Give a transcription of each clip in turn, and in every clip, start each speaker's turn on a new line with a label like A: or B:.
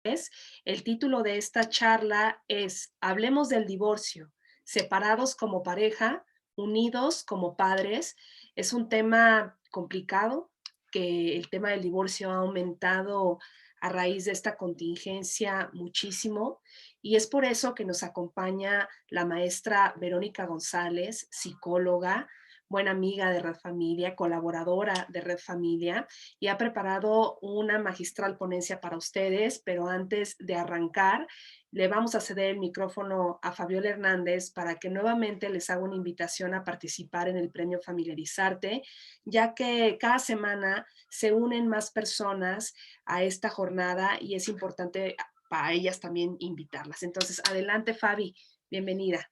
A: El título de esta charla es Hablemos del divorcio, separados como pareja, unidos como padres. Es un tema complicado, que el tema del divorcio ha aumentado a raíz de esta contingencia muchísimo, y es por eso que nos acompaña la maestra Verónica González, psicóloga, buena amiga de Red Familia, colaboradora de Red Familia, y ha preparado una magistral ponencia para ustedes, pero antes de arrancar, le vamos a ceder el micrófono a Fabiola Hernández para que nuevamente les haga una invitación a participar en el premio Familiarizarte, ya que cada semana se unen más personas a esta jornada y es importante para ellas también invitarlas. Entonces, adelante, Fabi, bienvenida.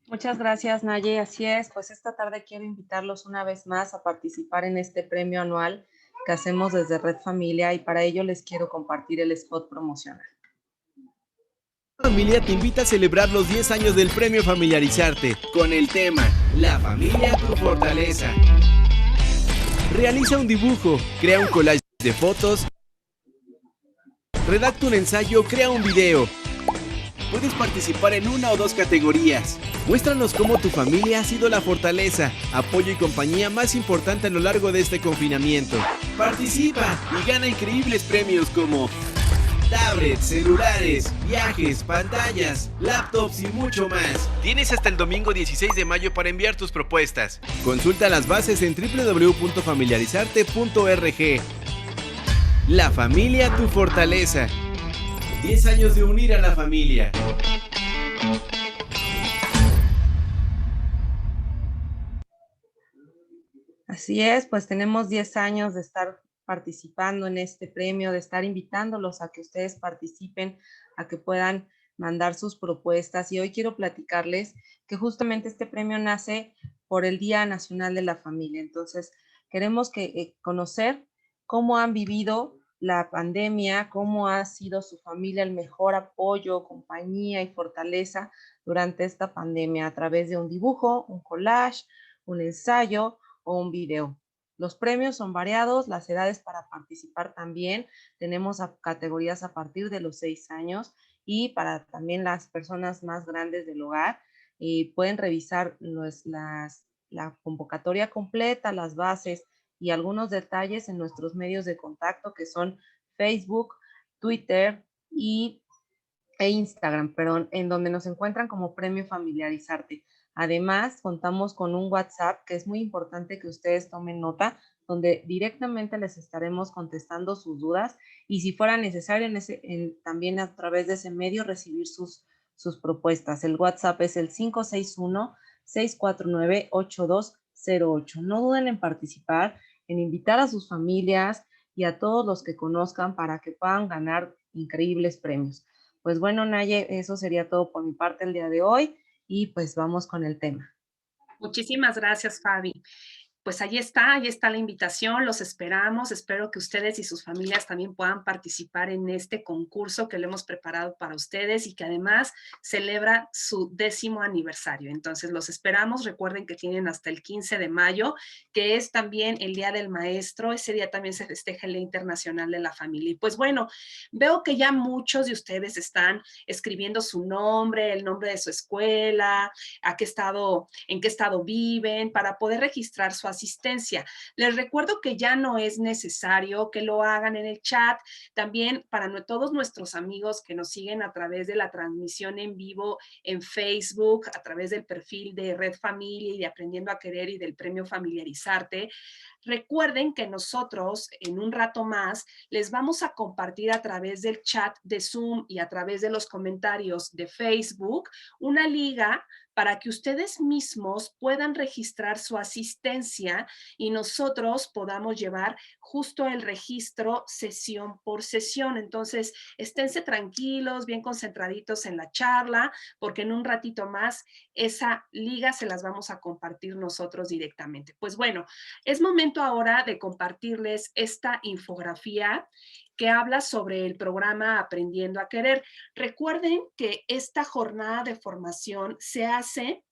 B: Muchas gracias, Naye. Así es, pues esta tarde quiero invitarlos una vez más a participar en este premio anual que hacemos desde Red Familia y para ello les quiero compartir el spot promocional.
C: Familia te invita a celebrar los 10 años del premio Familiarizarte con el tema La familia, tu fortaleza. Realiza un dibujo, crea un collage de fotos, redacta un ensayo, crea un video. Puedes participar en una o dos categorías. Muéstranos cómo tu familia ha sido la fortaleza, apoyo y compañía más importante a lo largo de este confinamiento. Participa y gana increíbles premios como tablets, celulares, viajes, pantallas, laptops y mucho más. Tienes hasta el domingo 16 de mayo para enviar tus propuestas. Consulta las bases en www.familiarizarte.org. La familia, tu fortaleza. 10 años de unir a la familia.
B: Así es, pues tenemos 10 años de estar participando en este premio, de estar invitándolos a que ustedes participen, a que puedan mandar sus propuestas. Y hoy quiero platicarles que justamente este premio nace por el Día Nacional de la Familia. Entonces, queremos conocer cómo han vivido la pandemia, cómo ha sido su familia el mejor apoyo, compañía y fortaleza durante esta pandemia a través de un dibujo, un collage, un ensayo o un video. Los premios son variados, las edades para participar también. Tenemos categorías a partir de los 6 años y para también las personas más grandes del hogar. Pueden revisar la convocatoria completa, las bases y algunos detalles en nuestros medios de contacto que son Facebook, Twitter e Instagram, perdón, en donde nos encuentran como Premio Familiarizarte. Además, contamos con un WhatsApp que es muy importante que ustedes tomen nota, donde directamente les estaremos contestando sus dudas y si fuera necesario también a través de ese medio recibir sus propuestas. El WhatsApp es el 561-649-8208. No duden en participar, en invitar a sus familias y a todos los que conozcan para que puedan ganar increíbles premios. Pues bueno, Naye, eso sería todo por mi parte el día de hoy y pues vamos con el tema.
A: Muchísimas gracias, Fabi. Pues ahí está la invitación, los esperamos, espero que ustedes y sus familias también puedan participar en este concurso que le hemos preparado para ustedes y que además celebra su 10º aniversario. Entonces los esperamos, recuerden que tienen hasta el 15 de mayo, que es también el Día del Maestro, ese día también se festeja el Día Internacional de la Familia. Y pues bueno, veo que ya muchos de ustedes están escribiendo su nombre, el nombre de su escuela, en qué estado viven, para poder registrar su asistencia. Les recuerdo que ya no es necesario que lo hagan en el chat. También para todos nuestros amigos que nos siguen a través de la transmisión en vivo en Facebook, a través del perfil de Red Familia y de Aprendiendo a Querer y del Premio Familiarizarte, recuerden que nosotros en un rato más les vamos a compartir a través del chat de Zoom y a través de los comentarios de Facebook una liga para que ustedes mismos puedan registrar su asistencia y nosotros podamos llevar justo el registro sesión por sesión. Entonces, esténse tranquilos, bien concentraditos en la charla, porque en un ratito más esa liga se las vamos a compartir nosotros directamente. Pues bueno, es momento ahora de compartirles esta infografía que habla sobre el programa Aprendiendo a Querer. Recuerden que esta jornada de formación se hace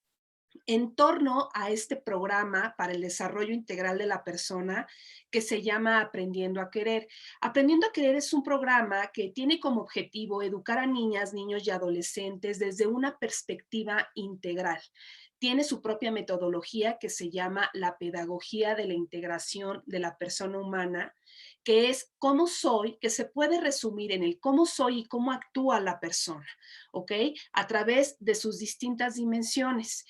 A: en torno a este programa para el desarrollo integral de la persona que se llama Aprendiendo a Querer. Aprendiendo a Querer es un programa que tiene como objetivo educar a niñas, niños y adolescentes desde una perspectiva integral. Tiene su propia metodología que se llama la pedagogía de la integración de la persona humana, que es cómo soy, que se puede resumir en el cómo soy y cómo actúa la persona, ¿ok? A través de sus distintas dimensiones.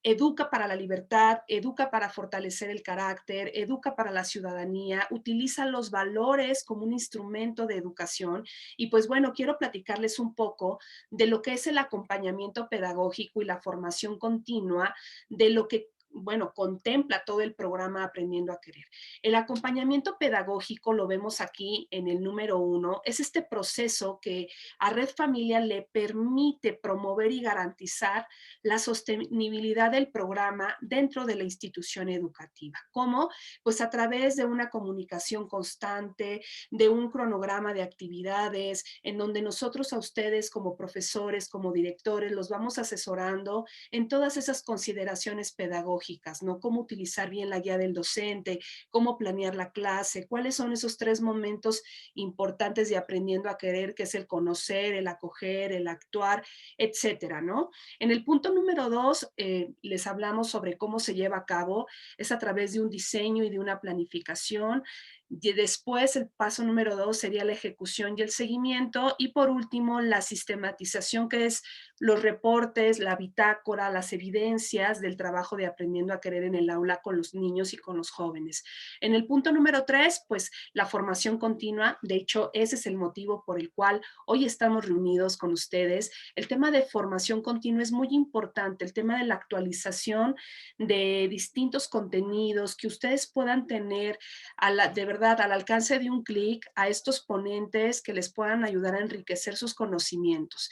A: Educa para la libertad, educa para fortalecer el carácter, educa para la ciudadanía, utiliza los valores como un instrumento de educación. Y pues bueno, quiero platicarles un poco de lo que es el acompañamiento pedagógico y la formación continua, de lo que bueno, contempla todo el programa Aprendiendo a Querer. El acompañamiento pedagógico, lo vemos aquí en el número 1, es este proceso que a Red Familia le permite promover y garantizar la sostenibilidad del programa dentro de la institución educativa. ¿Cómo? Pues a través de una comunicación constante, de un cronograma de actividades, en donde nosotros a ustedes como profesores, como directores, los vamos asesorando en todas esas consideraciones pedagógicas, ¿no? Cómo utilizar bien la guía del docente, cómo planear la clase, cuáles son esos 3 momentos importantes de Aprendiendo a Querer, que es el conocer, el acoger, el actuar, etcétera, ¿no? En el punto número 2, les hablamos sobre cómo se lleva a cabo, es a través de un diseño y de una planificación. Y después, el paso número 2 sería la ejecución y el seguimiento. Y por último, la sistematización, que es los reportes, la bitácora, las evidencias del trabajo de Aprendiendo a Querer en el aula con los niños y con los jóvenes. En el punto número 3, pues la formación continua. De hecho, ese es el motivo por el cual hoy estamos reunidos con ustedes. El tema de formación continua es muy importante, el tema de la actualización de distintos contenidos que ustedes puedan tener de verdad al alcance de un clic a estos ponentes que les puedan ayudar a enriquecer sus conocimientos.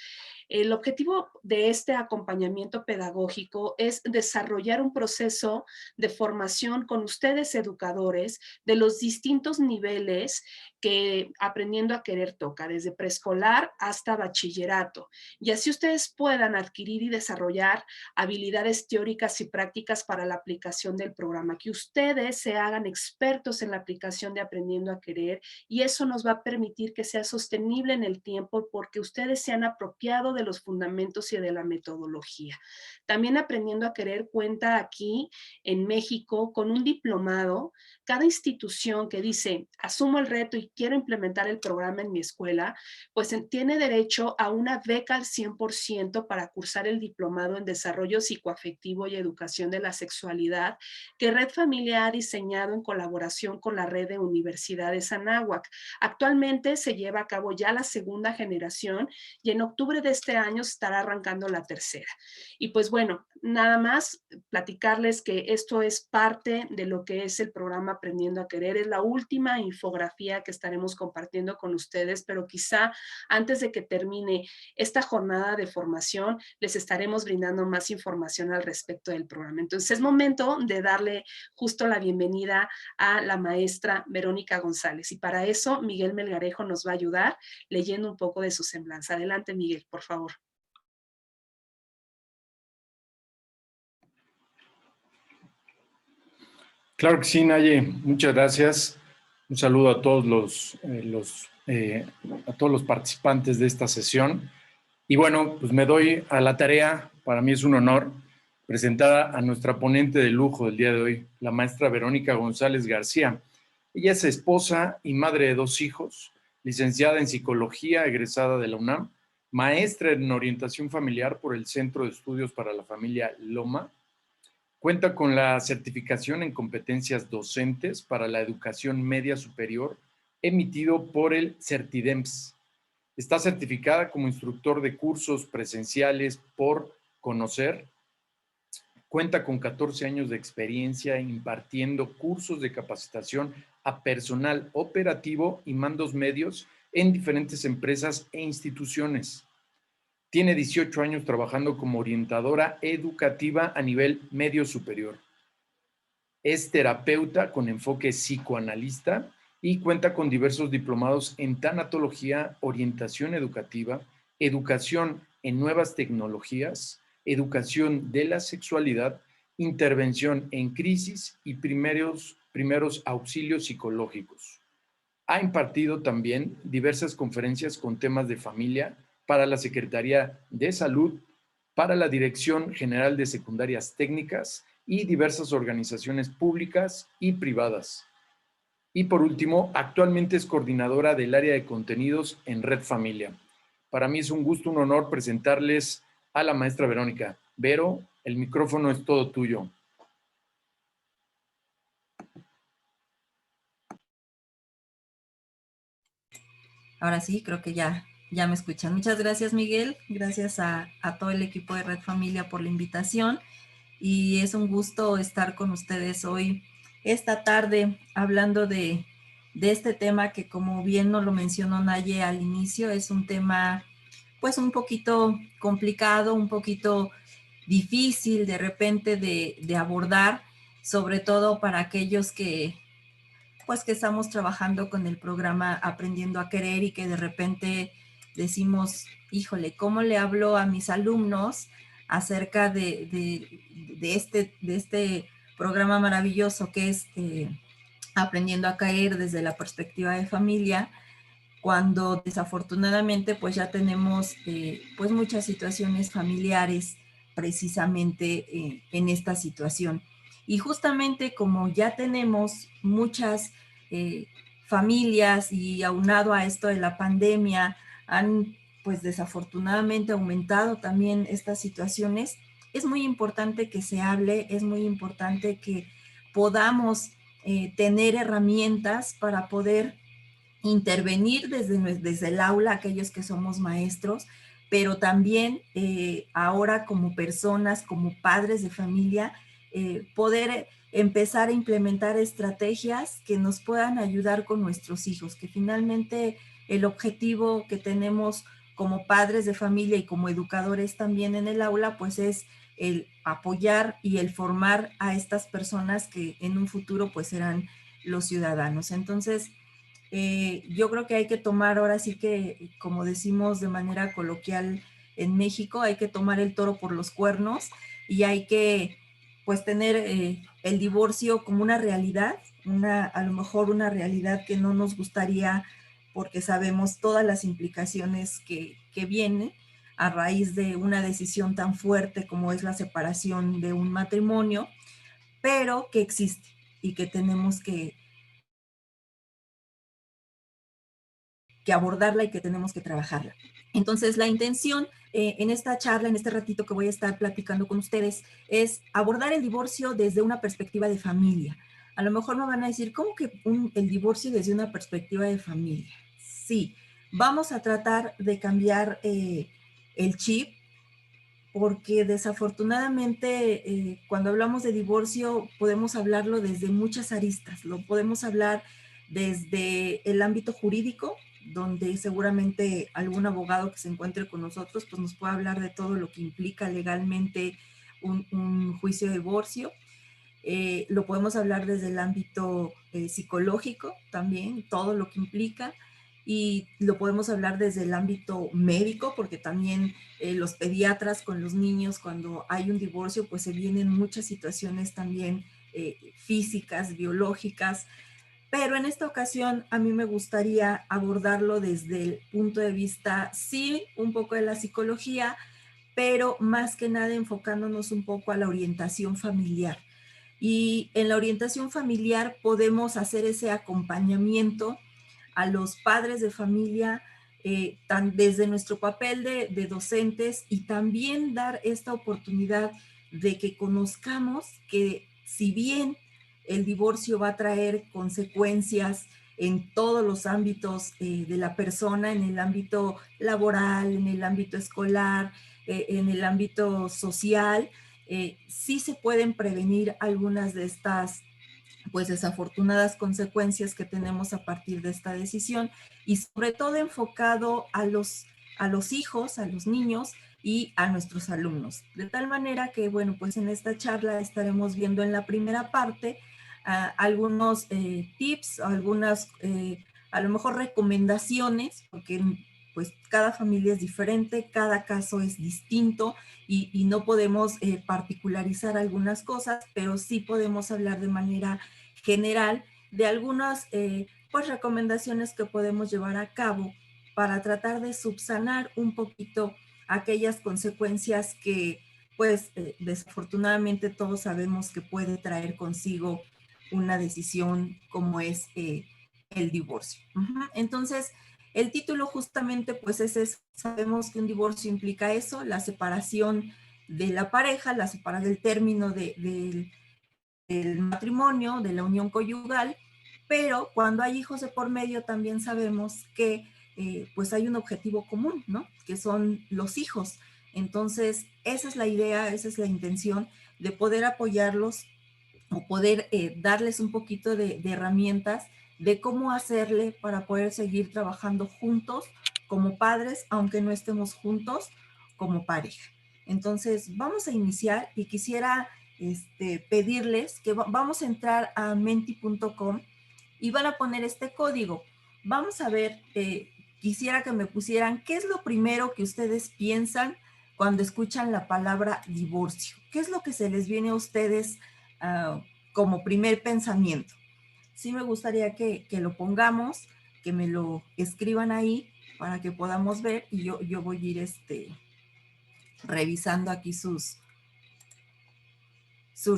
A: El objetivo de este acompañamiento pedagógico es desarrollar un proceso de formación con ustedes educadores de los distintos niveles que Aprendiendo a Querer toca, desde preescolar hasta bachillerato. Y así ustedes puedan adquirir y desarrollar habilidades teóricas y prácticas para la aplicación del programa, que ustedes se hagan expertos en la aplicación de Aprendiendo a Querer, y eso nos va a permitir que sea sostenible en el tiempo porque ustedes se han apropiado de los fundamentos y de la metodología. También Aprendiendo a Querer cuenta aquí en México con un diplomado. Cada institución que dice, asumo el reto y quiero implementar el programa en mi escuela, pues tiene derecho a una beca al 100% para cursar el diplomado en desarrollo psicoafectivo y educación de la sexualidad que Red Familia ha diseñado en colaboración con la red de universidades Anáhuac. Actualmente se lleva a cabo ya la segunda generación y en octubre de este año se estará arrancando la tercera. Y pues bueno, nada más platicarles que esto es parte de lo que es el programa Aprendiendo a Querer. Es la última infografía que estaremos compartiendo con ustedes, pero quizá antes de que termine esta jornada de formación, les estaremos brindando más información al respecto del programa. Entonces es momento de darle justo la bienvenida a la maestra Verónica González. Y para eso Miguel Melgarejo nos va a ayudar leyendo un poco de su semblanza. Adelante, Miguel, por favor.
D: Claro que sí, Naye. Muchas gracias. Un saludo a todos a todos los participantes de esta sesión. Y bueno, pues me doy a la tarea. Para mí es un honor presentar a nuestra ponente de lujo del día de hoy, la maestra Verónica González García. Ella es esposa y madre de 2 hijos, licenciada en psicología, egresada de la UNAM, maestra en orientación familiar por el Centro de Estudios para la Familia Loma. Cuenta con la certificación en competencias docentes para la educación media superior, emitido por el CERTIDEMS. Está certificada como instructor de cursos presenciales por Conocer. Cuenta con 14 años de experiencia impartiendo cursos de capacitación a personal operativo y mandos medios en diferentes empresas e instituciones. Tiene 18 años trabajando como orientadora educativa a nivel medio superior. Es terapeuta con enfoque psicoanalista y cuenta con diversos diplomados en tanatología, orientación educativa, educación en nuevas tecnologías, educación de la sexualidad, intervención en crisis y primeros auxilios psicológicos. Ha impartido también diversas conferencias con temas de familia para la Secretaría de Salud, para la Dirección General de Secundarias Técnicas y diversas organizaciones públicas y privadas. Y por último, actualmente es coordinadora del área de contenidos en Red Familia. Para mí es un gusto, un honor presentarles a la maestra Verónica. Vero, el micrófono es todo tuyo.
E: Ahora sí, creo que ya me escuchan. Muchas gracias, Miguel. Gracias a todo el equipo de Red Familia por la invitación. Y es un gusto estar con ustedes hoy, esta tarde, hablando de este tema que, como bien nos lo mencionó Naye al inicio, es un tema pues un poquito complicado, un poquito difícil de repente de abordar, sobre todo para aquellos que estamos trabajando con el programa Aprendiendo a Querer y que de repente decimos, híjole, ¿cómo le hablo a mis alumnos acerca de este programa maravilloso que es Aprendiendo a Caer desde la perspectiva de familia, cuando desafortunadamente pues ya tenemos pues muchas situaciones familiares precisamente en esta situación? Y justamente como ya tenemos muchas familias y aunado a esto de la pandemia, han pues desafortunadamente aumentado también estas situaciones, es muy importante que se hable, es muy importante que podamos tener herramientas para poder intervenir desde el aula, aquellos que somos maestros, pero también ahora como personas, como padres de familia, poder empezar a implementar estrategias que nos puedan ayudar con nuestros hijos, que finalmente el objetivo que tenemos como padres de familia y como educadores también en el aula, pues es el apoyar y el formar a estas personas que en un futuro pues serán los ciudadanos. Entonces, yo creo que hay que tomar, ahora sí que, como decimos de manera coloquial en México, hay que tomar el toro por los cuernos y hay que, pues, tener el divorcio como una realidad, a lo mejor una realidad que no nos gustaría porque sabemos todas las implicaciones que vienen a raíz de una decisión tan fuerte como es la separación de un matrimonio, pero que existe y que tenemos que abordarla y que tenemos que trabajarla. Entonces, la intención en esta charla, en este ratito que voy a estar platicando con ustedes, es abordar el divorcio desde una perspectiva de familia. A lo mejor me van a decir, ¿cómo que el divorcio desde una perspectiva de familia? Sí, vamos a tratar de cambiar el chip, porque desafortunadamente cuando hablamos de divorcio podemos hablarlo desde muchas aristas. Lo podemos hablar desde el ámbito jurídico, donde seguramente algún abogado que se encuentre con nosotros pues nos puede hablar de todo lo que implica legalmente un juicio de divorcio. Lo podemos hablar desde el ámbito psicológico también, todo lo que implica, y lo podemos hablar desde el ámbito médico, porque también los pediatras con los niños, cuando hay un divorcio, pues se vienen muchas situaciones también físicas, biológicas, pero en esta ocasión a mí me gustaría abordarlo desde el punto de vista, sí, un poco de la psicología, pero más que nada enfocándonos un poco a la orientación familiar. Y en la orientación familiar podemos hacer ese acompañamiento a los padres de familia desde nuestro papel de docentes, y también dar esta oportunidad de que conozcamos que si bien el divorcio va a traer consecuencias en todos los ámbitos de la persona, en el ámbito laboral, en el ámbito escolar, en el ámbito social, sí se pueden prevenir algunas de estas pues desafortunadas consecuencias que tenemos a partir de esta decisión, y sobre todo enfocado a los hijos, a los niños y a nuestros alumnos. De tal manera que, bueno, pues en esta charla estaremos viendo en la primera parte algunos tips, algunas a lo mejor recomendaciones, porque pues cada familia es diferente, cada caso es distinto y no podemos particularizar algunas cosas, pero sí podemos hablar de manera general de algunas pues recomendaciones que podemos llevar a cabo para tratar de subsanar un poquito aquellas consecuencias que pues desafortunadamente todos sabemos que puede traer consigo una decisión como es el divorcio. Entonces, el título justamente pues es eso. Sabemos que un divorcio implica eso, la separación de la pareja, del término del matrimonio, de la unión conyugal, pero cuando hay hijos de por medio también sabemos que pues hay un objetivo común, ¿no? Que son los hijos. Entonces, esa es la idea, esa es la intención de poder apoyarlos o poder darles un poquito de herramientas de cómo hacerle para poder seguir trabajando juntos como padres, aunque no estemos juntos como pareja. Entonces, vamos a iniciar y quisiera pedirles que vamos a entrar a menti.com y van a poner este código. Vamos a ver, quisiera que me pusieran qué es lo primero que ustedes piensan cuando escuchan la palabra divorcio. ¿Qué es lo que se les viene a ustedes como primer pensamiento? Sí me gustaría que lo pongamos, que me lo escriban ahí para que podamos ver y yo voy a ir revisando aquí sus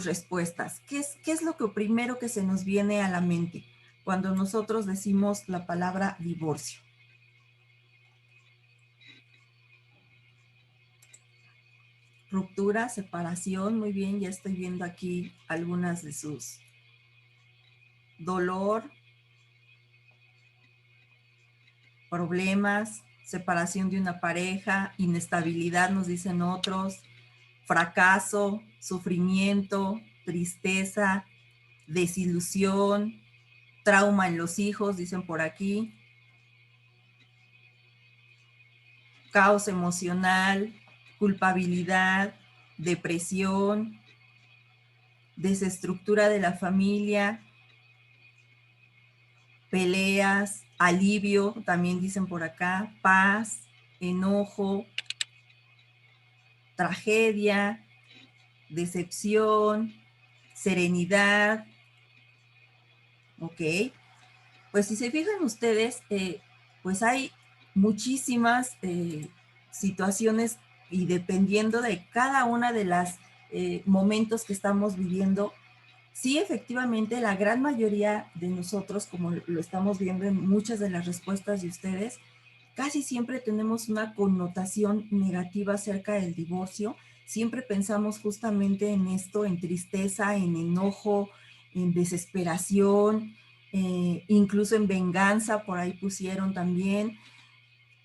E: respuestas. ¿Qué es lo que primero que se nos viene a la mente cuando nosotros decimos la palabra divorcio? Ruptura, separación, muy bien, ya estoy viendo aquí algunas de sus. Dolor, problemas, separación de una pareja, inestabilidad, nos dicen otros, fracaso, sufrimiento, tristeza, desilusión, trauma en los hijos, dicen por aquí, caos emocional, culpabilidad, depresión, desestructura de la familia, peleas, alivio, también dicen por acá, paz, enojo, tragedia, decepción, serenidad. Ok, pues si se fijan ustedes, pues hay muchísimas situaciones y dependiendo de cada una de las momentos que estamos viviendo, sí, efectivamente, la gran mayoría de nosotros, como lo estamos viendo en muchas de las respuestas de ustedes, casi siempre tenemos una connotación negativa acerca del divorcio. Siempre pensamos justamente en esto, en tristeza, en enojo, en desesperación, incluso en venganza, por ahí pusieron también.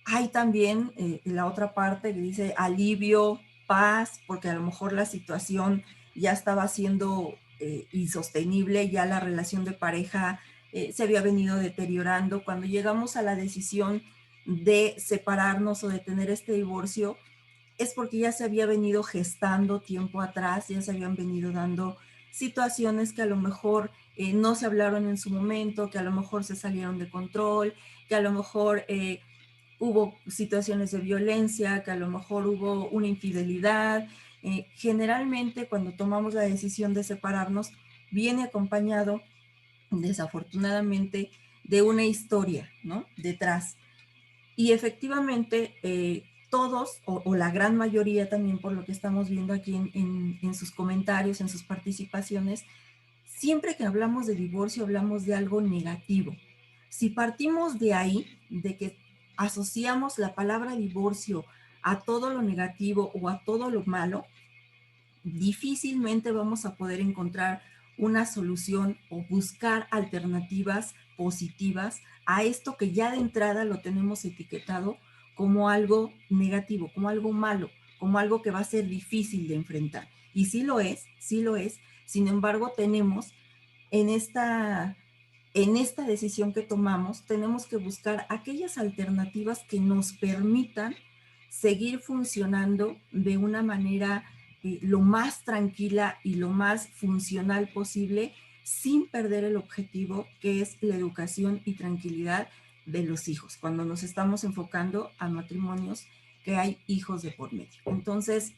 E: Hay también la otra parte que dice alivio, paz, porque a lo mejor la situación ya estaba siendo insostenible, ya la relación de pareja se había venido deteriorando. Cuando llegamos a la decisión de separarnos o de tener este divorcio, es porque ya se había venido gestando tiempo atrás, ya se habían venido dando situaciones que a lo mejor no se hablaron en su momento, que a lo mejor se salieron de control, que a lo mejor hubo situaciones de violencia, que a lo mejor hubo una infidelidad. Generalmente cuando tomamos la decisión de separarnos, viene acompañado, desafortunadamente, de una historia, ¿no? Detrás. Y efectivamente, todos, o la gran mayoría también por lo que estamos viendo aquí en sus comentarios, en sus participaciones, siempre que hablamos de divorcio hablamos de algo negativo. Si partimos de ahí, de que asociamos la palabra divorcio a todo lo negativo o a todo lo malo, difícilmente vamos a poder encontrar una solución o buscar alternativas positivas a esto que ya de entrada lo tenemos etiquetado como algo negativo, como algo malo, como algo que va a ser difícil de enfrentar. Y sí lo es, sí lo es. Sin embargo, tenemos en esta decisión que tomamos, tenemos que buscar aquellas alternativas que nos permitan seguir funcionando de una manera lo más tranquila y lo más funcional posible, sin perder el objetivo que es la educación y tranquilidad de los hijos, cuando nos estamos enfocando a matrimonios que hay hijos de por medio. Entonces,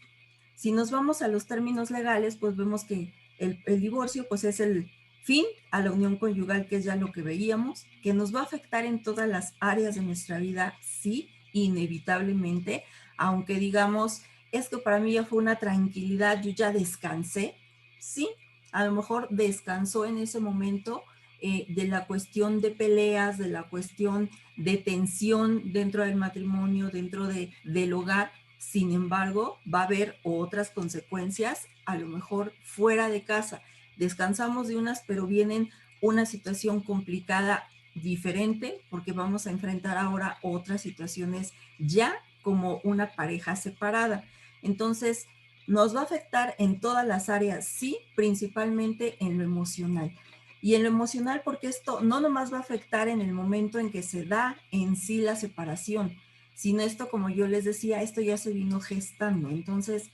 E: si nos vamos a los términos legales, pues vemos que el divorcio pues es el fin a la unión conyugal, que es ya lo que veíamos, que nos va a afectar en todas las áreas de nuestra vida, sí, inevitablemente, aunque digamos, es que para mí ya fue una tranquilidad, yo ya descansé, sí, a lo mejor descansó en ese momento de la cuestión de peleas, de la cuestión de tensión dentro del matrimonio, dentro del hogar. Sin embargo, va a haber otras consecuencias, a lo mejor fuera de casa. Descansamos de unas, pero vienen una situación complicada diferente, porque vamos a enfrentar ahora otras situaciones ya como una pareja separada. Entonces, nos va a afectar en todas las áreas, sí, principalmente en lo emocional. Y en lo emocional, porque esto no nomás va a afectar en el momento en que se da en sí la separación, sino esto, como yo les decía, esto ya se vino gestando. Entonces,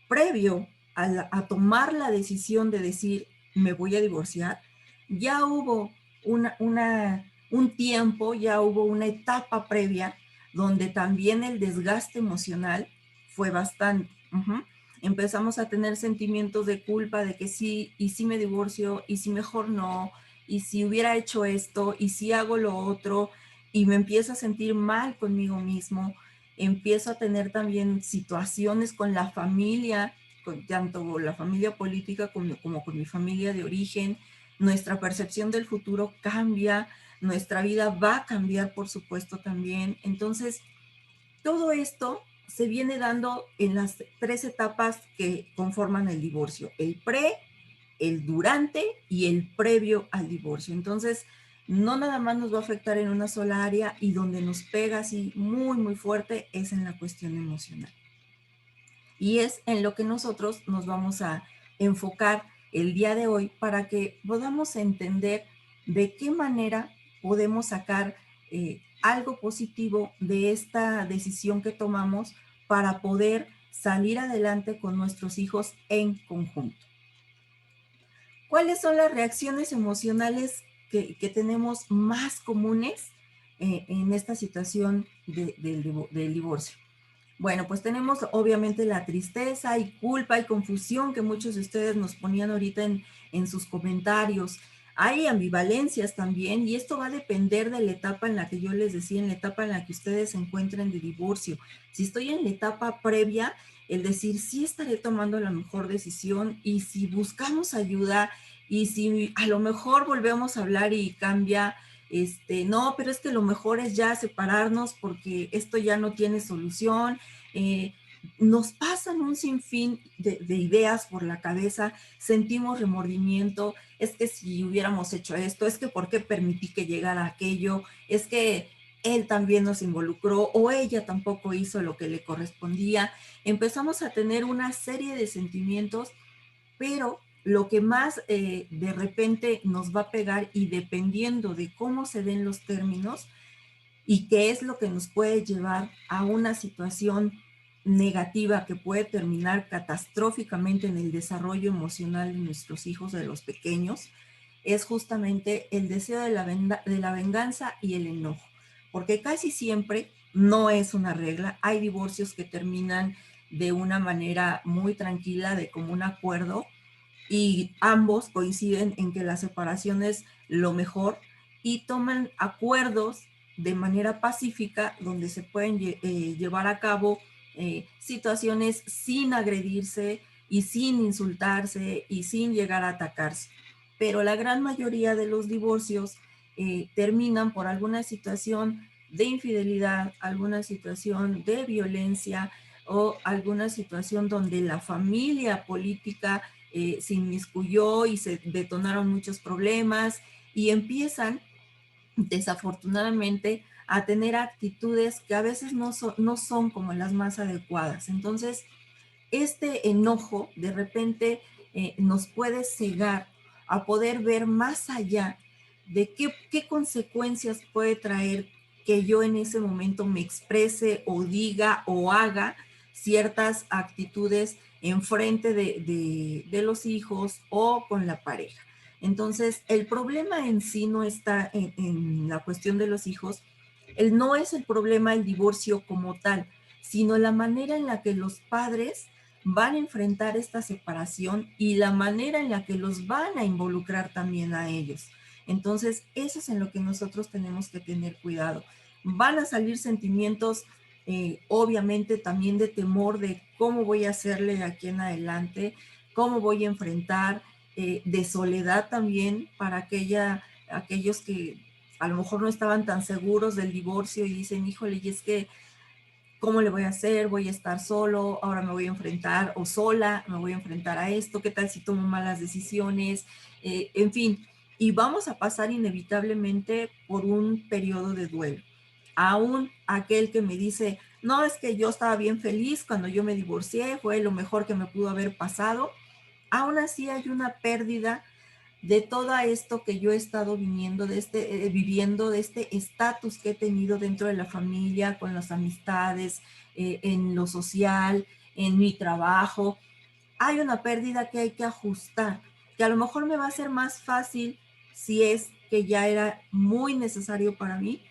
E: previo a tomar la decisión de decir, me voy a divorciar, ya hubo un tiempo, ya hubo una etapa previa donde también el desgaste emocional fue bastante. Empezamos a tener sentimientos de culpa, de que sí, y si me divorcio, y si mejor no, y si hubiera hecho esto, y si hago lo otro, y me empiezo a sentir mal conmigo mismo, empiezo a tener también situaciones con la familia, con tanto la familia política como con mi familia de origen. Nuestra percepción del futuro cambia, nuestra vida va a cambiar, por supuesto, también. Entonces, todo esto se viene dando en las 3 etapas que conforman el divorcio: el pre, el durante y el previo al divorcio. Entonces, no nada más nos va a afectar en una sola área, y donde nos pega así muy, muy fuerte es en la cuestión emocional. Y es en lo que nosotros nos vamos a enfocar el día de hoy, para que podamos entender de qué manera podemos sacar algo positivo de esta decisión que tomamos para poder salir adelante con nuestros hijos en conjunto. ¿Cuáles son las reacciones emocionales que tenemos más comunes en esta situación del divorcio? Bueno, pues tenemos obviamente la tristeza y culpa y confusión que muchos de ustedes nos ponían ahorita en sus comentarios. Hay ambivalencias también, y esto va a depender de la etapa en la que yo les decía, en la etapa en la que ustedes se encuentren de divorcio. Si estoy en la etapa previa, el decir, sí estaré tomando la mejor decisión, y si buscamos ayuda, y si a lo mejor volvemos a hablar y cambia, no, pero es que lo mejor es ya separarnos porque esto ya no tiene solución. Nos pasan un sinfín de ideas por la cabeza, sentimos remordimiento, es que si hubiéramos hecho esto, es que por qué permití que llegara aquello, es que él también nos involucró o ella tampoco hizo lo que le correspondía. Empezamos a tener una serie de sentimientos, pero lo que más de repente nos va a pegar, y dependiendo de cómo se den los términos y qué es lo que nos puede llevar a una situación negativa que puede terminar catastróficamente en el desarrollo emocional de nuestros hijos, de los pequeños, es justamente el deseo de la venganza y el enojo. Porque casi siempre no es una regla. Hay divorcios que terminan de una manera muy tranquila, de común acuerdo, y ambos coinciden en que la separación es lo mejor, y toman acuerdos de manera pacífica donde se pueden llevar a cabo situaciones sin agredirse y sin insultarse y sin llegar a atacarse. Pero la gran mayoría de los divorcios terminan por alguna situación de infidelidad, alguna situación de violencia o alguna situación donde la familia política se inmiscuyó y se detonaron muchos problemas, y empiezan desafortunadamente a tener actitudes que a veces no son como las más adecuadas. Entonces, este enojo de repente nos puede cegar a poder ver más allá de qué consecuencias puede traer que yo en ese momento me exprese o diga o haga ciertas actitudes en frente de los hijos o con la pareja. Entonces, el problema en sí no está en la cuestión de los hijos, no es el problema el divorcio como tal, sino la manera en la que los padres van a enfrentar esta separación y la manera en la que los van a involucrar también a ellos. Entonces, eso es en lo que nosotros tenemos que tener cuidado. Van a salir sentimientos, obviamente, también de temor de cómo voy a hacerle de aquí en adelante, cómo voy a enfrentar, de soledad también para aquellos que a lo mejor no estaban tan seguros del divorcio y dicen, híjole, y es que, ¿cómo le voy a hacer? Voy a estar solo, ahora me voy a enfrentar, o sola, me voy a enfrentar a esto, ¿qué tal si tomo malas decisiones? En fin, y vamos a pasar inevitablemente por un periodo de duelo. Aún aquel que me dice, no, es que yo estaba bien feliz cuando yo me divorcié, fue lo mejor que me pudo haber pasado, aún así hay una pérdida de todo esto que yo he estado viviendo, viviendo, de este estatus que he tenido dentro de la familia, con las amistades, en lo social, en mi trabajo. Hay una pérdida que hay que ajustar, que a lo mejor me va a ser más fácil si es que ya era muy necesario para mí,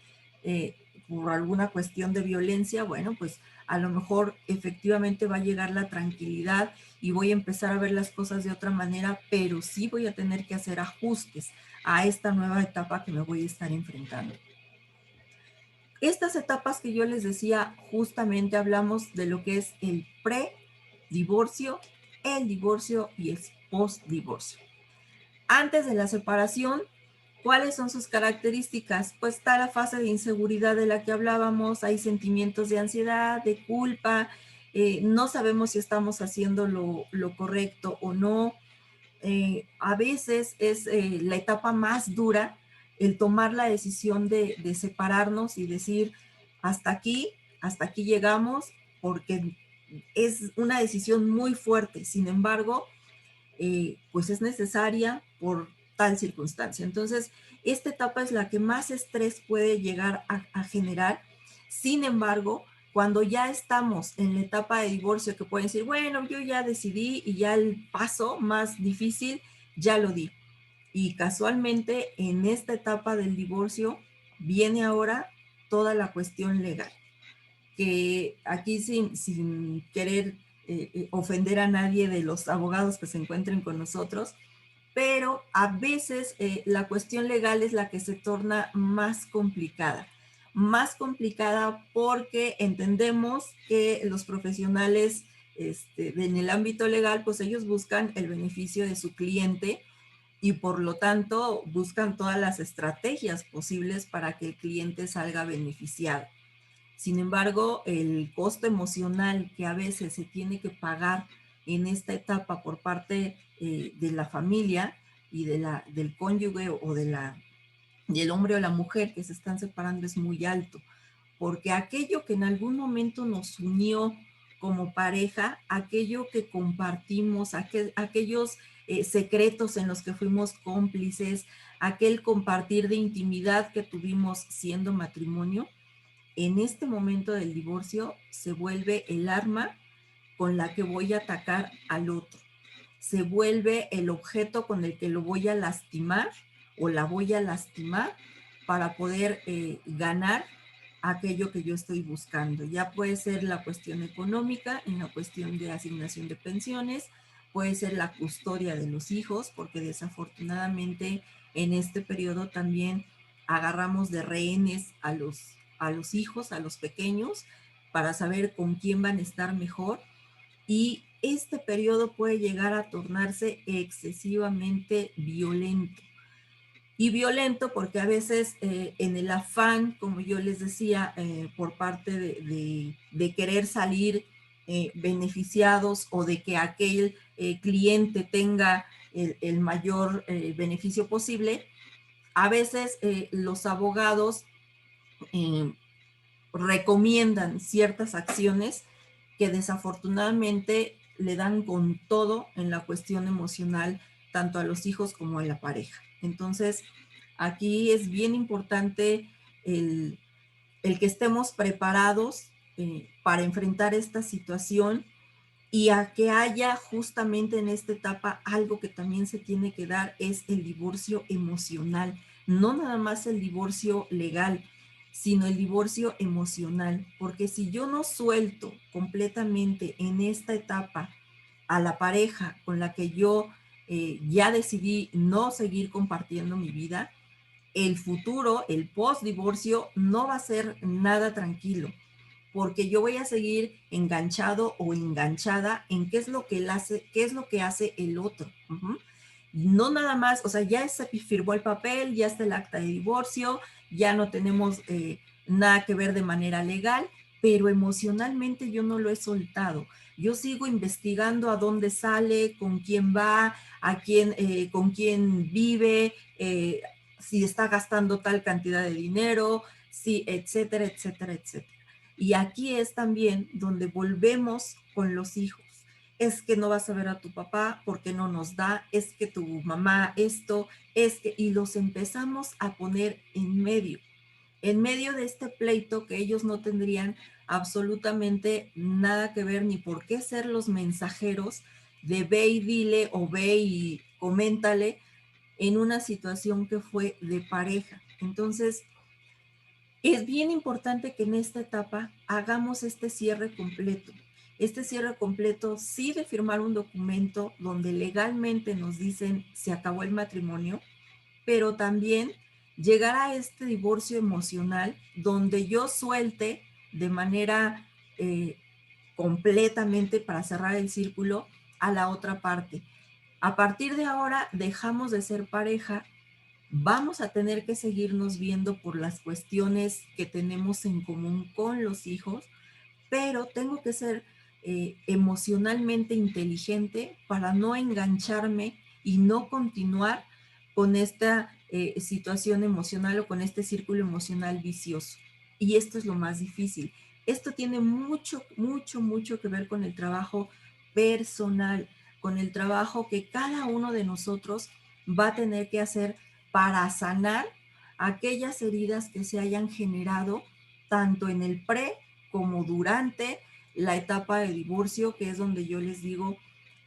E: eh, por alguna cuestión de violencia. Bueno, pues a lo mejor efectivamente va a llegar la tranquilidad y voy a empezar a ver las cosas de otra manera, pero sí voy a tener que hacer ajustes a esta nueva etapa que me voy a estar enfrentando. Estas etapas que yo les decía, justamente hablamos de lo que es el pre-divorcio, el divorcio y el post-divorcio. Antes de la separación, ¿cuáles son sus características? Pues está la fase de inseguridad de la que hablábamos, hay sentimientos de ansiedad, de culpa, no sabemos si estamos haciendo lo correcto o no. A veces es la etapa más dura el tomar la decisión de separarnos y decir, hasta aquí llegamos, porque es una decisión muy fuerte. Sin embargo, pues es necesaria por tal circunstancia. Entonces, esta etapa es la que más estrés puede llegar a generar. Sin embargo, cuando ya estamos en la etapa de divorcio, que pueden decir, bueno, yo ya decidí y ya el paso más difícil ya lo di. Y casualmente en esta etapa del divorcio viene ahora toda la cuestión legal, que aquí sin querer ofender a nadie de los abogados que se encuentren con nosotros, pero a veces la cuestión legal es la que se torna más complicada porque entendemos que los profesionales en el ámbito legal, pues ellos buscan el beneficio de su cliente y por lo tanto buscan todas las estrategias posibles para que el cliente salga beneficiado. Sin embargo, el costo emocional que a veces se tiene que pagar en esta etapa por parte de la familia y del cónyuge o del hombre o la mujer que se están separando es muy alto, porque aquello que en algún momento nos unió como pareja, aquello que compartimos, aquellos secretos en los que fuimos cómplices, aquel compartir de intimidad que tuvimos siendo matrimonio, en este momento del divorcio se vuelve el arma con la que voy a atacar al otro. Se vuelve el objeto con el que lo voy a lastimar o la voy a lastimar para poder ganar aquello que yo estoy buscando. Ya puede ser la cuestión económica, en la cuestión de asignación de pensiones, puede ser la custodia de los hijos, porque desafortunadamente en este periodo también agarramos de rehenes a los hijos, a los pequeños, para saber con quién van a estar mejor. Y este periodo puede llegar a tornarse excesivamente violento. Y violento porque a veces en el afán, como yo les decía, por parte de querer salir beneficiados o de que aquel cliente tenga el mayor beneficio posible, a veces los abogados recomiendan ciertas acciones que desafortunadamente le dan con todo en la cuestión emocional, tanto a los hijos como a la pareja. Entonces, aquí es bien importante el que estemos preparados para enfrentar esta situación y a que haya justamente en esta etapa algo que también se tiene que dar, es el divorcio emocional, no nada más el divorcio legal. sino el divorcio emocional, porque si yo no suelto completamente en esta etapa a la pareja con la que yo ya decidí no seguir compartiendo mi vida, el futuro, el post-divorcio, no va a ser nada tranquilo, porque yo voy a seguir enganchado o enganchada en qué es lo que él hace, qué es lo que hace el otro. No nada más, o sea, ya se firmó el papel, ya está el acta de divorcio, ya no tenemos nada que ver de manera legal, pero emocionalmente yo no lo he soltado. Yo sigo investigando a dónde sale, con quién va, a quién, con quién vive, si está gastando tal cantidad de dinero, si, etcétera, etcétera, etcétera. Y aquí es también donde volvemos con los hijos. Es que no vas a ver a tu papá porque no nos da, es que tu mamá esto, es que, y los empezamos a poner en medio de este pleito que ellos no tendrían absolutamente nada que ver ni por qué ser los mensajeros de ve y dile o ve y coméntale en una situación que fue de pareja. Entonces, es bien importante que en esta etapa hagamos este cierre completo. Este cierre completo, sí, de firmar un documento donde legalmente nos dicen se acabó el matrimonio, pero también llegar a este divorcio emocional donde yo suelte de manera completamente, para cerrar el círculo, a la otra parte. A partir de ahora dejamos de ser pareja, vamos a tener que seguirnos viendo por las cuestiones que tenemos en común con los hijos, pero tengo que ser emocionalmente inteligente para no engancharme y no continuar con esta situación emocional o con este círculo emocional vicioso. Y esto es lo más difícil. Esto tiene mucho, mucho, mucho que ver con el trabajo personal, con el trabajo que cada uno de nosotros va a tener que hacer para sanar aquellas heridas que se hayan generado tanto en el pre como durante la etapa de divorcio, que es donde yo les digo,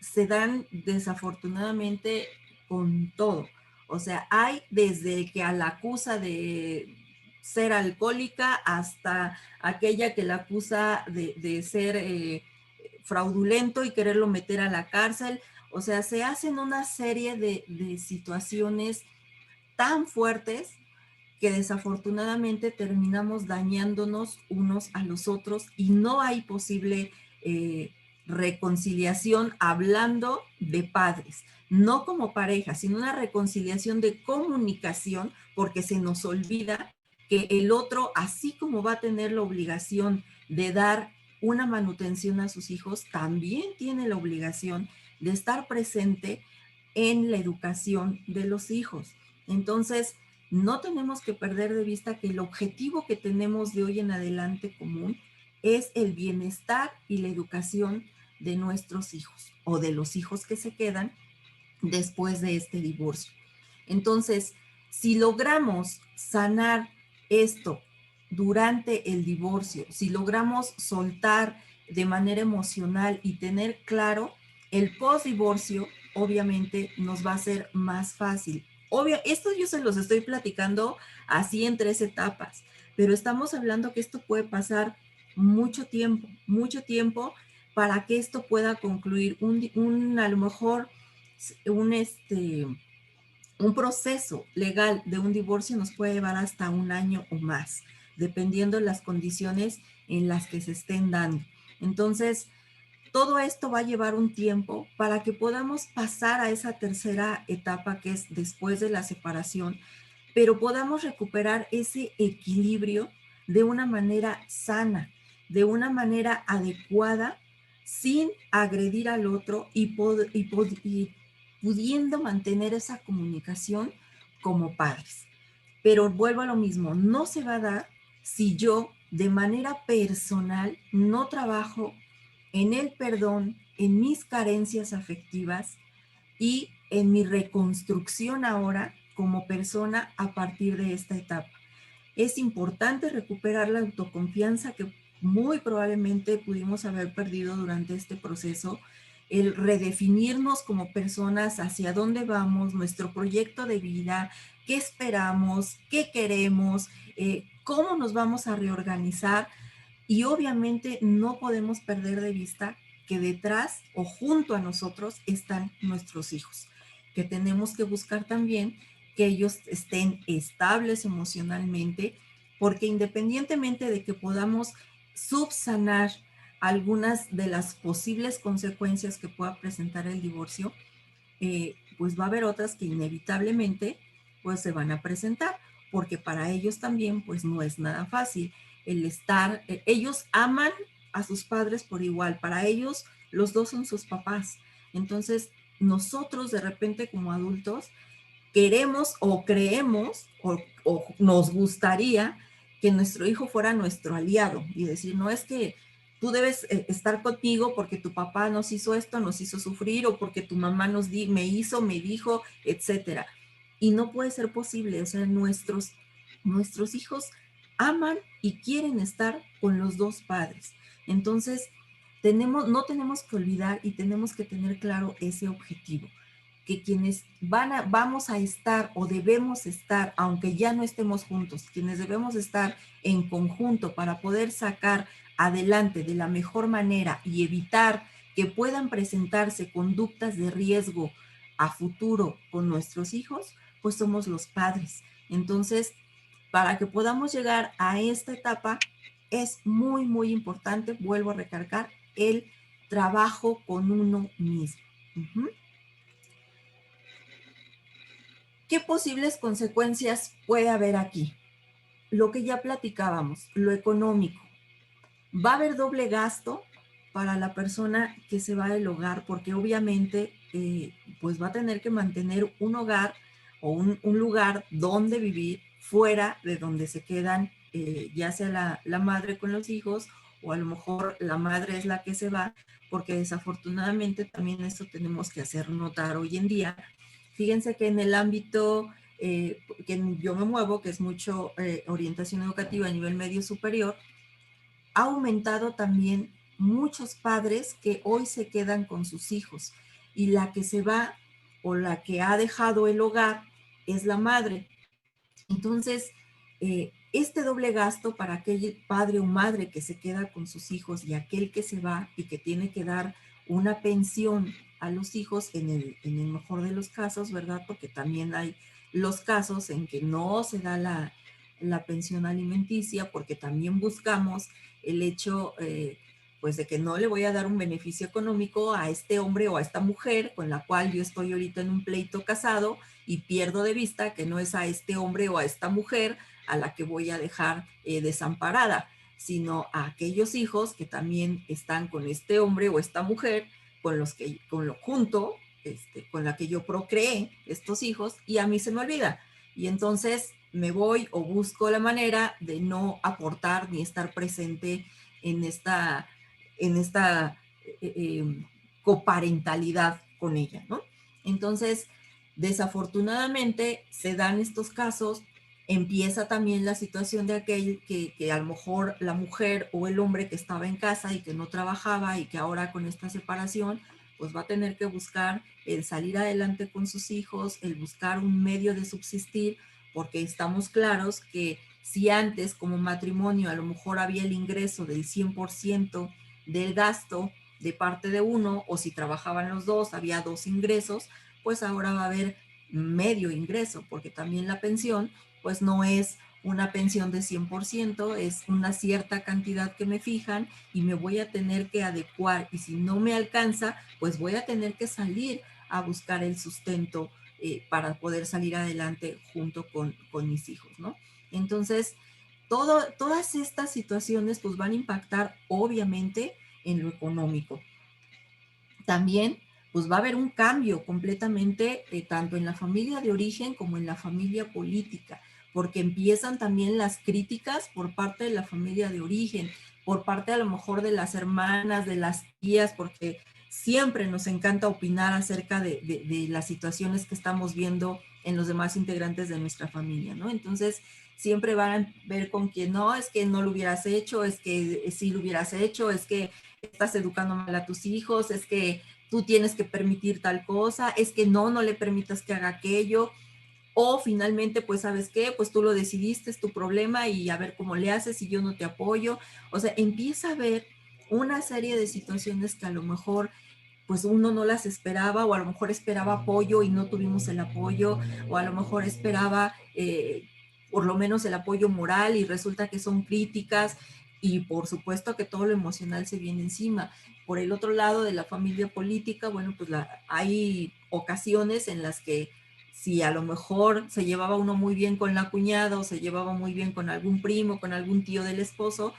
E: se dan desafortunadamente con todo. O sea, hay desde el que la acusa de ser alcohólica hasta aquella que la acusa de ser fraudulento y quererlo meter a la cárcel. O sea, se hacen una serie de situaciones tan fuertes que desafortunadamente terminamos dañándonos unos a los otros y no hay posible reconciliación hablando de padres, no como pareja, sino una reconciliación de comunicación, porque se nos olvida que el otro, así como va a tener la obligación de dar una manutención a sus hijos, también tiene la obligación de estar presente en la educación de los hijos. Entonces, no tenemos que perder de vista que el objetivo que tenemos de hoy en adelante común es el bienestar y la educación de nuestros hijos o de los hijos que se quedan después de este divorcio. Entonces, si logramos sanar esto durante el divorcio, si logramos soltar de manera emocional y tener claro, el post-divorcio obviamente nos va a ser más fácil. Obvio, esto yo se los estoy platicando así en 3 etapas, pero estamos hablando que esto puede pasar mucho tiempo para que esto pueda concluir a lo mejor un proceso legal de un divorcio nos puede llevar hasta 1 año o más, dependiendo de las condiciones en las que se estén dando. Entonces, todo esto va a llevar un tiempo para que podamos pasar a esa tercera etapa que es después de la separación, pero podamos recuperar ese equilibrio de una manera sana, de una manera adecuada, sin agredir al otro y pudiendo mantener esa comunicación como padres. Pero vuelvo a lo mismo, no se va a dar si yo de manera personal no trabajo en el perdón, en mis carencias afectivas y en mi reconstrucción ahora como persona a partir de esta etapa. Es importante recuperar la autoconfianza que muy probablemente pudimos haber perdido durante este proceso, el redefinirnos como personas hacia dónde vamos, nuestro proyecto de vida, qué esperamos, qué queremos, cómo nos vamos a reorganizar y obviamente no podemos perder de vista que detrás o junto a nosotros están nuestros hijos, que tenemos que buscar también que ellos estén estables emocionalmente, porque independientemente de que podamos subsanar algunas de las posibles consecuencias que pueda presentar el divorcio, pues va a haber otras que inevitablemente pues se van a presentar, porque para ellos también pues no es nada fácil el estar, ellos aman a sus padres por igual, para ellos los dos son sus papás. Entonces nosotros de repente como adultos queremos o creemos o nos gustaría que nuestro hijo fuera nuestro aliado y decir, no es que tú debes estar contigo porque tu papá nos hizo esto, nos hizo sufrir, o porque tu mamá me hizo, me dijo, etcétera. Y no puede ser posible, o sea, nuestros hijos aman y quieren estar con los dos padres. Entonces, no tenemos que olvidar y tenemos que tener claro ese objetivo, que quienes vamos a estar o debemos estar, aunque ya no estemos juntos, quienes debemos estar en conjunto para poder sacar adelante de la mejor manera y evitar que puedan presentarse conductas de riesgo a futuro con nuestros hijos, pues somos los padres. Entonces, para que podamos llegar a esta etapa, es muy, muy importante, vuelvo a recargar, el trabajo con uno mismo. ¿Qué posibles consecuencias puede haber aquí? Lo que ya platicábamos, lo económico. Va a haber doble gasto para la persona que se va del hogar, porque obviamente pues va a tener que mantener un hogar o un lugar donde vivir fuera de donde se quedan, ya sea la madre con los hijos, o a lo mejor la madre es la que se va, porque desafortunadamente también eso tenemos que hacer notar hoy en día. Fíjense que en el ámbito que yo me muevo, que es mucho orientación educativa a nivel medio superior, ha aumentado también muchos padres que hoy se quedan con sus hijos, y la que se va o la que ha dejado el hogar es la madre. Entonces, este doble gasto para aquel padre o madre que se queda con sus hijos y aquel que se va y que tiene que dar una pensión a los hijos en el mejor de los casos, ¿verdad? Porque también hay los casos en que no se da la pensión alimenticia, porque también buscamos el hecho, pues, de que no le voy a dar un beneficio económico a este hombre o a esta mujer con la cual yo estoy ahorita en un pleito casado, y pierdo de vista que no es a este hombre o a esta mujer a la que voy a dejar desamparada, sino a aquellos hijos que también están con este hombre o esta mujer con la que yo procreé estos hijos, y a mí se me olvida. Y entonces me voy o busco la manera de no aportar ni estar presente en esta coparentalidad con ella, ¿no? Entonces, desafortunadamente se dan estos casos, empieza también la situación de aquel que a lo mejor la mujer o el hombre que estaba en casa y que no trabajaba, y que ahora con esta separación pues va a tener que buscar el salir adelante con sus hijos, el buscar un medio de subsistir, porque estamos claros que si antes como matrimonio a lo mejor había el ingreso del 100% del gasto de parte de uno, o si trabajaban los dos había dos ingresos, pues ahora va a haber medio ingreso, porque también la pensión pues no es una pensión de 100%, es una cierta cantidad que me fijan y me voy a tener que adecuar, y si no me alcanza, pues voy a tener que salir a buscar el sustento para poder salir adelante junto con mis hijos, ¿no? Entonces, todas estas situaciones pues van a impactar obviamente en lo económico. También pues va a haber un cambio completamente tanto en la familia de origen como en la familia política, porque empiezan también las críticas por parte de la familia de origen, por parte a lo mejor de las hermanas, de las tías, porque siempre nos encanta opinar acerca de las situaciones que estamos viendo en los demás integrantes de nuestra familia, ¿no? Entonces, siempre van a ver con quien no, es que no lo hubieras hecho, es que sí lo hubieras hecho, es que estás educando mal a tus hijos, es que tú tienes que permitir tal cosa, es que no le permitas que haga aquello. o finalmente, pues, ¿sabes qué? Pues tú lo decidiste, es tu problema y a ver cómo le haces y yo no te apoyo. O sea, empieza a ver una serie de situaciones que a lo mejor pues uno no las esperaba, o a lo mejor esperaba apoyo y no tuvimos el apoyo, o a lo mejor esperaba por lo menos el apoyo moral y resulta que son críticas, y por supuesto que todo lo emocional se viene encima. Por el otro lado de la familia política, bueno, pues hay ocasiones en las que si a lo mejor se llevaba uno muy bien con la cuñada o se llevaba muy bien con algún primo, con algún tío del esposo,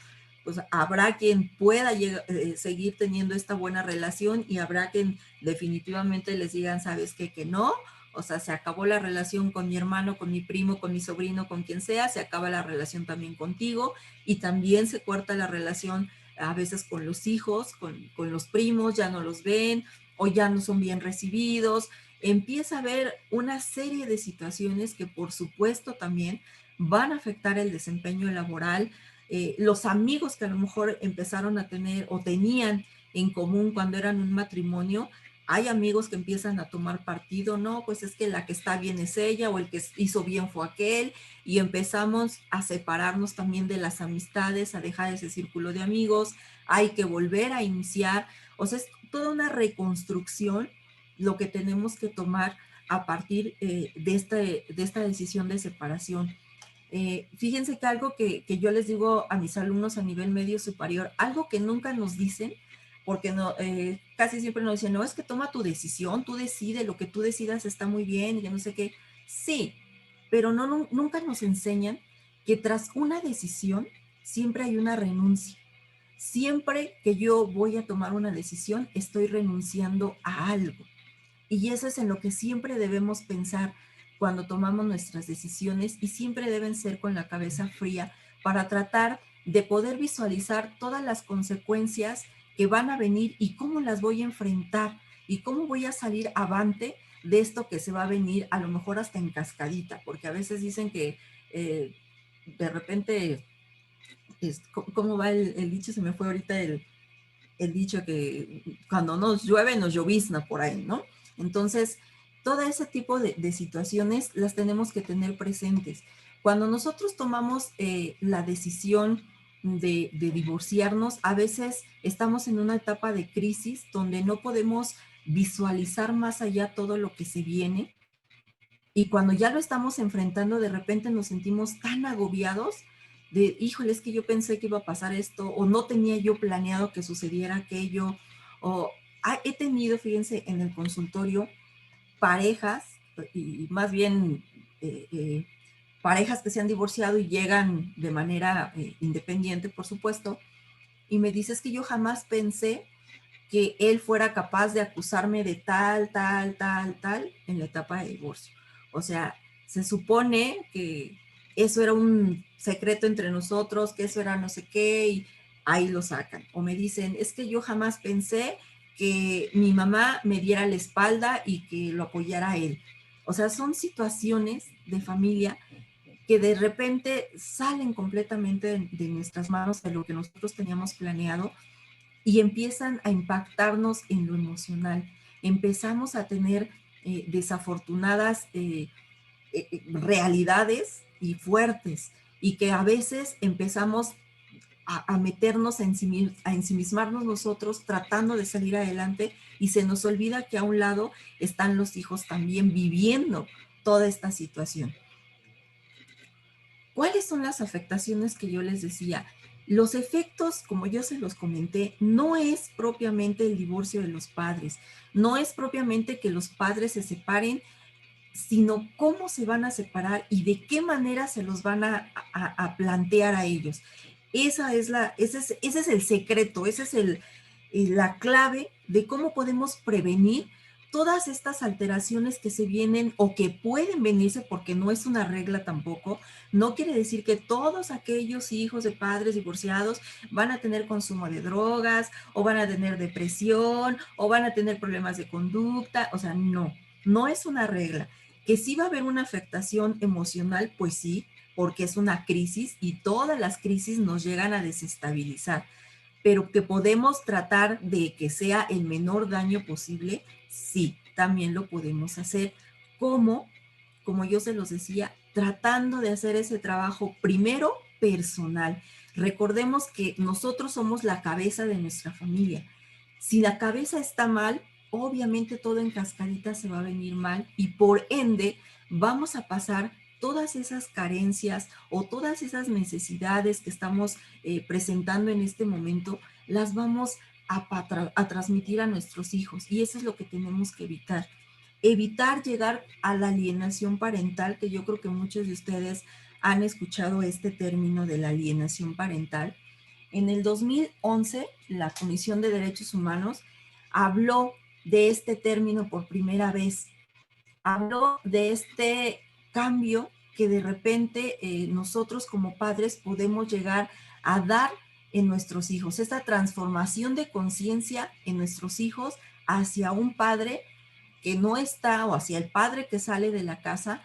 E: pues habrá quien pueda seguir teniendo esta buena relación y habrá quien definitivamente les digan, ¿sabes qué? Que no, o sea, se acabó la relación con mi hermano, con mi primo, con mi sobrino, con quien sea, se acaba la relación también contigo y también se corta la relación a veces con los hijos, con los primos, ya no los ven o ya no son bien recibidos. Empieza a haber una serie de situaciones que por supuesto también van a afectar el desempeño laboral. Los amigos que a lo mejor empezaron a tener o tenían en común cuando eran un matrimonio, hay amigos que empiezan a tomar partido, no, pues es que la que está bien es ella o el que hizo bien fue aquel, y empezamos a separarnos también de las amistades, a dejar ese círculo de amigos, hay que volver a iniciar, o sea, es toda una reconstrucción lo que tenemos que tomar a partir de esta decisión de separación. Fíjense que algo que yo les digo a mis alumnos a nivel medio superior, algo que nunca nos dicen, porque no, casi siempre nos dicen, no, es que toma tu decisión, tú decides, lo que tú decidas está muy bien, y que no sé qué. Sí, pero nunca nos enseñan que tras una decisión siempre hay una renuncia. Siempre que yo voy a tomar una decisión, estoy renunciando a algo. Y eso es en lo que siempre debemos pensar cuando tomamos nuestras decisiones, y siempre deben ser con la cabeza fría para tratar de poder visualizar todas las consecuencias que van a venir y cómo las voy a enfrentar y cómo voy a salir avante de esto que se va a venir, a lo mejor hasta en cascadita, porque a veces dicen que de repente, ¿cómo va el dicho? Se me fue ahorita el dicho que cuando nos llueve nos llovizna por ahí, ¿no? Entonces, todo ese tipo de situaciones las tenemos que tener presentes. Cuando nosotros tomamos la decisión de divorciarnos, a veces estamos en una etapa de crisis donde no podemos visualizar más allá todo lo que se viene, y cuando ya lo estamos enfrentando, de repente nos sentimos tan agobiados de, híjole, es que yo pensé que iba a pasar esto, o no tenía yo planeado que sucediera aquello, o he tenido, fíjense, en el consultorio parejas, y más bien parejas que se han divorciado y llegan de manera independiente, por supuesto, y me dices que yo jamás pensé que él fuera capaz de acusarme de tal, tal, tal, tal en la etapa de divorcio. O sea, se supone que eso era un secreto entre nosotros, que eso era no sé qué, y ahí lo sacan. O me dicen, es que yo jamás pensé que mi mamá me diera la espalda y que lo apoyara a él. O sea, son situaciones de familia que de repente salen completamente de nuestras manos, de lo que nosotros teníamos planeado, y empiezan a impactarnos en lo emocional. Empezamos a tener desafortunadas realidades y fuertes, y que a veces empezamos a meternos, a ensimismarnos nosotros tratando de salir adelante, y se nos olvida que a un lado están los hijos también viviendo toda esta situación. ¿Cuáles son las afectaciones que yo les decía? Los efectos, como yo se los comenté, no es propiamente el divorcio de los padres, no es propiamente que los padres se separen, sino cómo se van a separar y de qué manera se los van a plantear a ellos. Ese es el secreto, esa es la clave de cómo podemos prevenir todas estas alteraciones que se vienen o que pueden venirse, porque no es una regla tampoco. No quiere decir que todos aquellos hijos de padres divorciados van a tener consumo de drogas, o van a tener depresión, o van a tener problemas de conducta. O sea, no es una regla. Que sí va a haber una afectación emocional, pues sí, porque es una crisis y todas las crisis nos llegan a desestabilizar, pero que podemos tratar de que sea el menor daño posible, sí, también lo podemos hacer. ¿Cómo? como yo se los decía, tratando de hacer ese trabajo primero personal. Recordemos que nosotros somos la cabeza de nuestra familia. Si la cabeza está mal, obviamente todo en cascadita se va a venir mal y por ende vamos a pasar todas esas carencias o todas esas necesidades que estamos presentando en este momento, las vamos a transmitir a nuestros hijos y eso es lo que tenemos que evitar. Evitar llegar a la alienación parental, que yo creo que muchos de ustedes han escuchado este término de la alienación parental. En el 2011, la Comisión de Derechos Humanos habló de este término por primera vez. Habló de este cambio que de repente nosotros como padres podemos llegar a dar en nuestros hijos, esta transformación de conciencia en nuestros hijos hacia un padre que no está o hacia el padre que sale de la casa,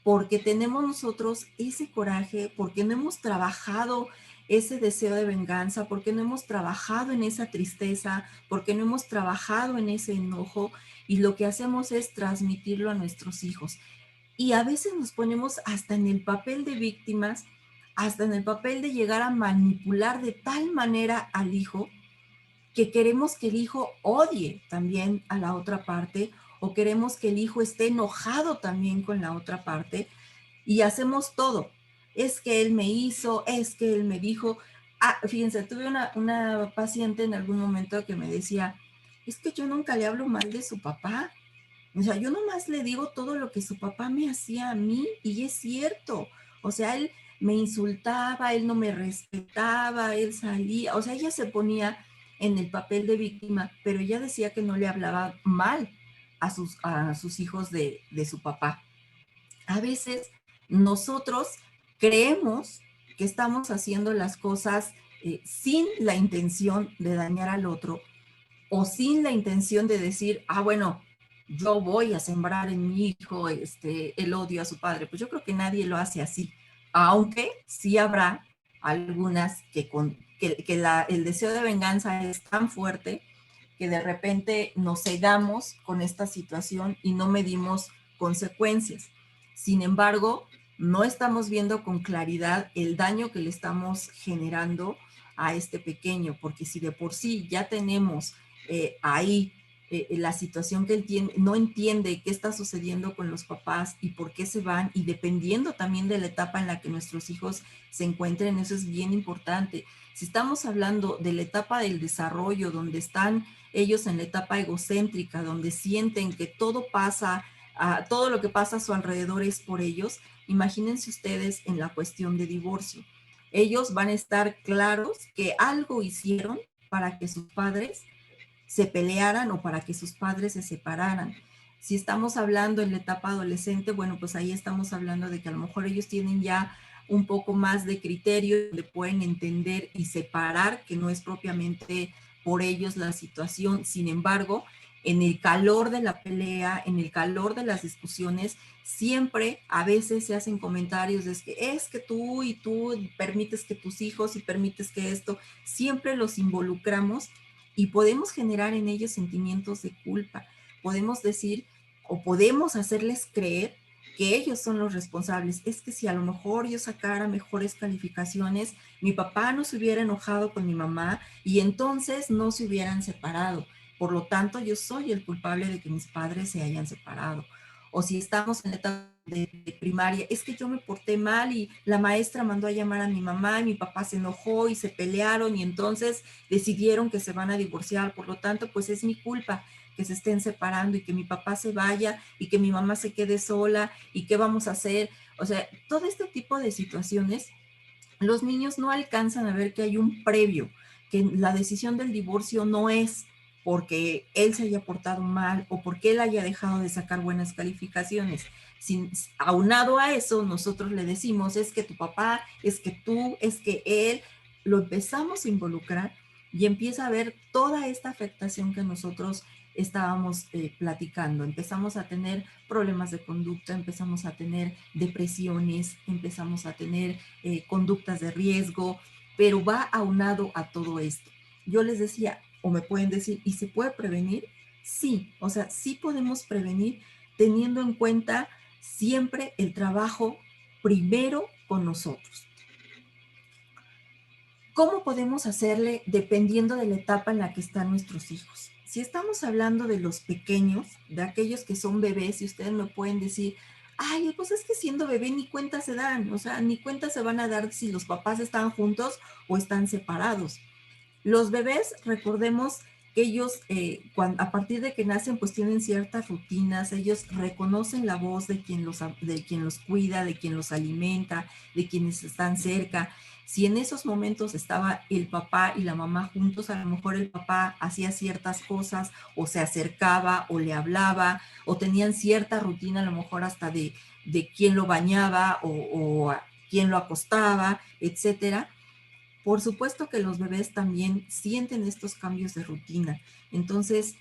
E: porque tenemos nosotros ese coraje, porque no hemos trabajado ese deseo de venganza, porque no hemos trabajado en esa tristeza, porque no hemos trabajado en ese enojo y lo que hacemos es transmitirlo a nuestros hijos. Y a veces nos ponemos hasta en el papel de víctimas, hasta en el papel de llegar a manipular de tal manera al hijo que queremos que el hijo odie también a la otra parte o queremos que el hijo esté enojado también con la otra parte y hacemos todo. Es que él me hizo, es que él me dijo. Fíjense, tuve una paciente en algún momento que me decía, es que yo nunca le hablo mal de su papá. O sea, yo nomás le digo todo lo que su papá me hacía a mí y es cierto. O sea, él me insultaba, él no me respetaba, él salía, o sea, ella se ponía en el papel de víctima, pero ella decía que no le hablaba mal a sus hijos de su papá. A veces nosotros creemos que estamos haciendo las cosas sin la intención de dañar al otro o sin la intención de decir, bueno, yo voy a sembrar en mi hijo el odio a su padre. Pues yo creo que nadie lo hace así, aunque sí habrá algunas que el deseo de venganza es tan fuerte que de repente nos cegamos con esta situación y no medimos consecuencias. Sin embargo, no estamos viendo con claridad el daño que le estamos generando a este pequeño, porque si de por sí ya tenemos ahí la situación que él no entiende qué está sucediendo con los papás y por qué se van, y dependiendo también de la etapa en la que nuestros hijos se encuentren, eso es bien importante. Si estamos hablando de la etapa del desarrollo, donde están ellos en la etapa egocéntrica, donde sienten que todo pasa, todo lo que pasa a su alrededor es por ellos, imagínense ustedes en la cuestión de divorcio. Ellos van a estar claros que algo hicieron para que sus padres se pelearan o para que sus padres se separaran. Si estamos hablando en la etapa adolescente, bueno, pues ahí estamos hablando de que a lo mejor ellos tienen ya un poco más de criterio, donde pueden entender y separar que no es propiamente por ellos la situación. Sin embargo, en el calor de la pelea, en el calor de las discusiones, siempre a veces se hacen comentarios de es que tú y tú permites que tus hijos y permites que esto, siempre los involucramos y podemos generar en ellos sentimientos de culpa. Podemos decir o podemos hacerles creer que ellos son los responsables. Es que si a lo mejor yo sacara mejores calificaciones, mi papá no se hubiera enojado con mi mamá y entonces no se hubieran separado. Por lo tanto, yo soy el culpable de que mis padres se hayan separado. O si estamos en la etapa de primaria, es que yo me porté mal y la maestra mandó a llamar a mi mamá y mi papá se enojó y se pelearon y entonces decidieron que se van a divorciar. Por lo tanto, pues es mi culpa que se estén separando y que mi papá se vaya y que mi mamá se quede sola y qué vamos a hacer. O sea, todo este tipo de situaciones, los niños no alcanzan a ver que hay un previo, que la decisión del divorcio no es porque él se haya portado mal o porque él haya dejado de sacar buenas calificaciones. Aunado a eso, nosotros le decimos, es que tu papá, es que tú, es que él, lo empezamos a involucrar y empieza a ver toda esta afectación que nosotros estábamos platicando. Empezamos a tener problemas de conducta, empezamos a tener depresiones, empezamos a tener conductas de riesgo, pero va aunado a todo esto. Yo les decía, o me pueden decir, ¿y se puede prevenir? Sí, o sea, sí podemos prevenir teniendo en cuenta siempre el trabajo primero con nosotros. ¿Cómo podemos hacerle dependiendo de la etapa en la que están nuestros hijos? Si estamos hablando de los pequeños, de aquellos que son bebés, y ustedes me pueden decir, ay, pues es que siendo bebé ni cuenta se dan, o sea, ni cuenta se van a dar si los papás están juntos o están separados. Los bebés, recordemos que ellos, a partir de que nacen, pues tienen ciertas rutinas, ellos reconocen la voz de quien los cuida, de quien los alimenta, de quienes están cerca. Si en esos momentos estaba el papá y la mamá juntos, a lo mejor el papá hacía ciertas cosas o se acercaba o le hablaba o tenían cierta rutina, a lo mejor hasta de quién lo bañaba o a quién lo acostaba, etcétera. Por supuesto que los bebés también sienten estos cambios de rutina. Entonces,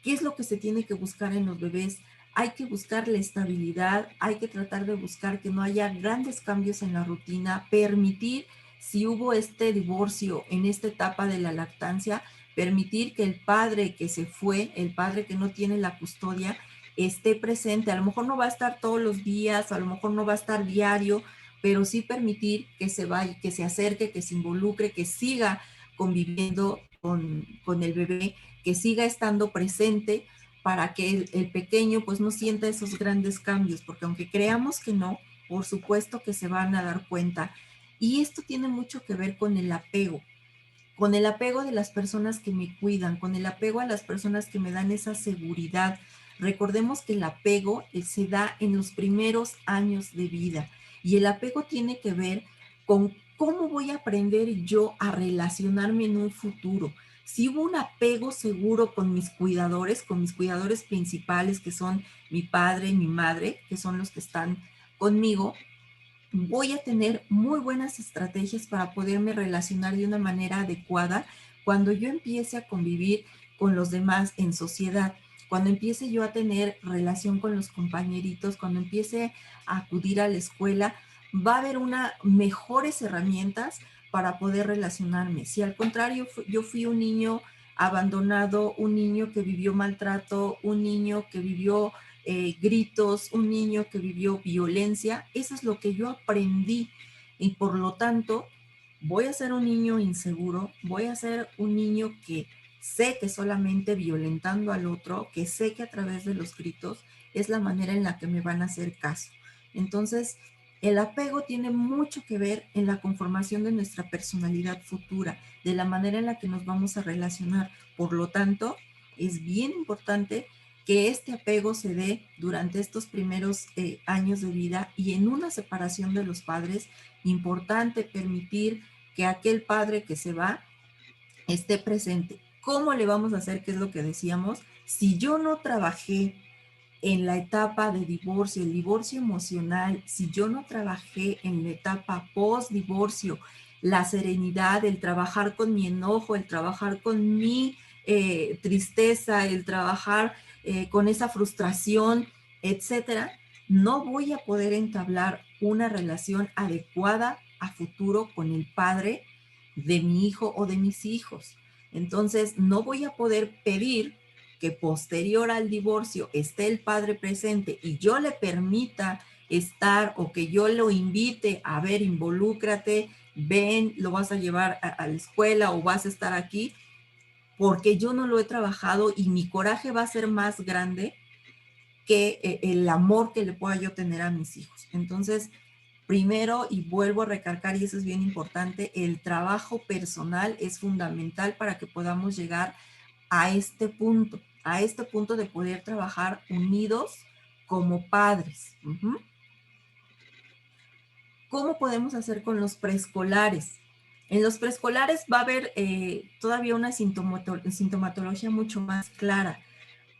E: ¿qué es lo que se tiene que buscar en los bebés? Hay que buscar la estabilidad, hay que tratar de buscar que no haya grandes cambios en la rutina, permitir, si hubo este divorcio en esta etapa de la lactancia, permitir que el padre que se fue, el padre que no tiene la custodia, esté presente. A lo mejor no va a estar todos los días, a lo mejor no va a estar diario, pero sí permitir que se vaya, que se acerque, que se involucre, que siga conviviendo con el bebé, que siga estando presente para que el pequeño pues no sienta esos grandes cambios, porque aunque creamos que no, por supuesto que se van a dar cuenta. Y esto tiene mucho que ver con el apego de las personas que me cuidan, con el apego a las personas que me dan esa seguridad. Recordemos que el apego se da en los primeros años de vida y el apego tiene que ver con cómo voy a aprender yo a relacionarme en un futuro. Si hubo un apego seguro con mis cuidadores principales, que son mi padre y mi madre, que son los que están conmigo, voy a tener muy buenas estrategias para poderme relacionar de una manera adecuada cuando yo empiece a convivir con los demás en sociedad, cuando empiece yo a tener relación con los compañeritos, cuando empiece a acudir a la escuela, va a haber mejores herramientas para poder relacionarme. Si al contrario yo fui un niño abandonado, un niño que vivió maltrato, un niño que vivió gritos, un niño que vivió violencia, eso es lo que yo aprendí y por lo tanto voy a ser un niño inseguro, voy a ser un niño que sé que solamente violentando al otro, que sé que a través de los gritos es la manera en la que me van a hacer caso. Entonces, el apego tiene mucho que ver en la conformación de nuestra personalidad futura, de la manera en la que nos vamos a relacionar. Por lo tanto, es bien importante que este apego se dé durante estos primeros años de vida y en una separación de los padres, importante permitir que aquel padre que se va esté presente. ¿Cómo le vamos a hacer? ¿Qué es lo que decíamos? Si yo no trabajé en la etapa de divorcio, el divorcio emocional, si yo no trabajé en la etapa post-divorcio, la serenidad, el trabajar con mi enojo, el trabajar con mi tristeza, el trabajar con esa frustración, etcétera, no voy a poder entablar una relación adecuada a futuro con el padre de mi hijo o de mis hijos. Entonces, no voy a poder pedir que posterior al divorcio esté el padre presente y yo le permita estar o que yo lo invite a ver, involúcrate, ven, lo vas a llevar a la escuela o vas a estar aquí, porque yo no lo he trabajado y mi coraje va a ser más grande que el amor que le pueda yo tener a mis hijos. Entonces, primero, y vuelvo a recalcar, y eso es bien importante, el trabajo personal es fundamental para que podamos llegar a este punto de poder trabajar unidos como padres. ¿Cómo podemos hacer con los preescolares? En los preescolares va a haber todavía una sintomatología mucho más clara.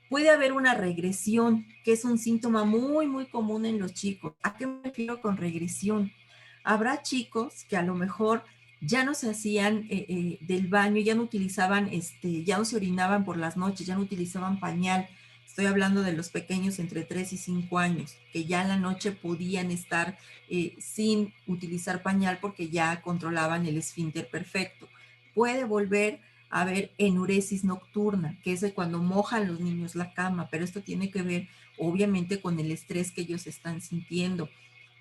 E: Puede haber una regresión, que es un síntoma muy, muy común en los chicos. ¿A qué me refiero con regresión? Habrá chicos que a lo mejor ya no se hacían del baño, ya no utilizaban, ya no se orinaban por las noches, ya no utilizaban pañal. Estoy hablando de los pequeños entre 3 y 5 años, que ya en la noche podían estar sin utilizar pañal porque ya controlaban el esfínter perfecto. Puede volver haber enuresis nocturna, que es de cuando mojan los niños la cama, pero esto tiene que ver obviamente con el estrés que ellos están sintiendo.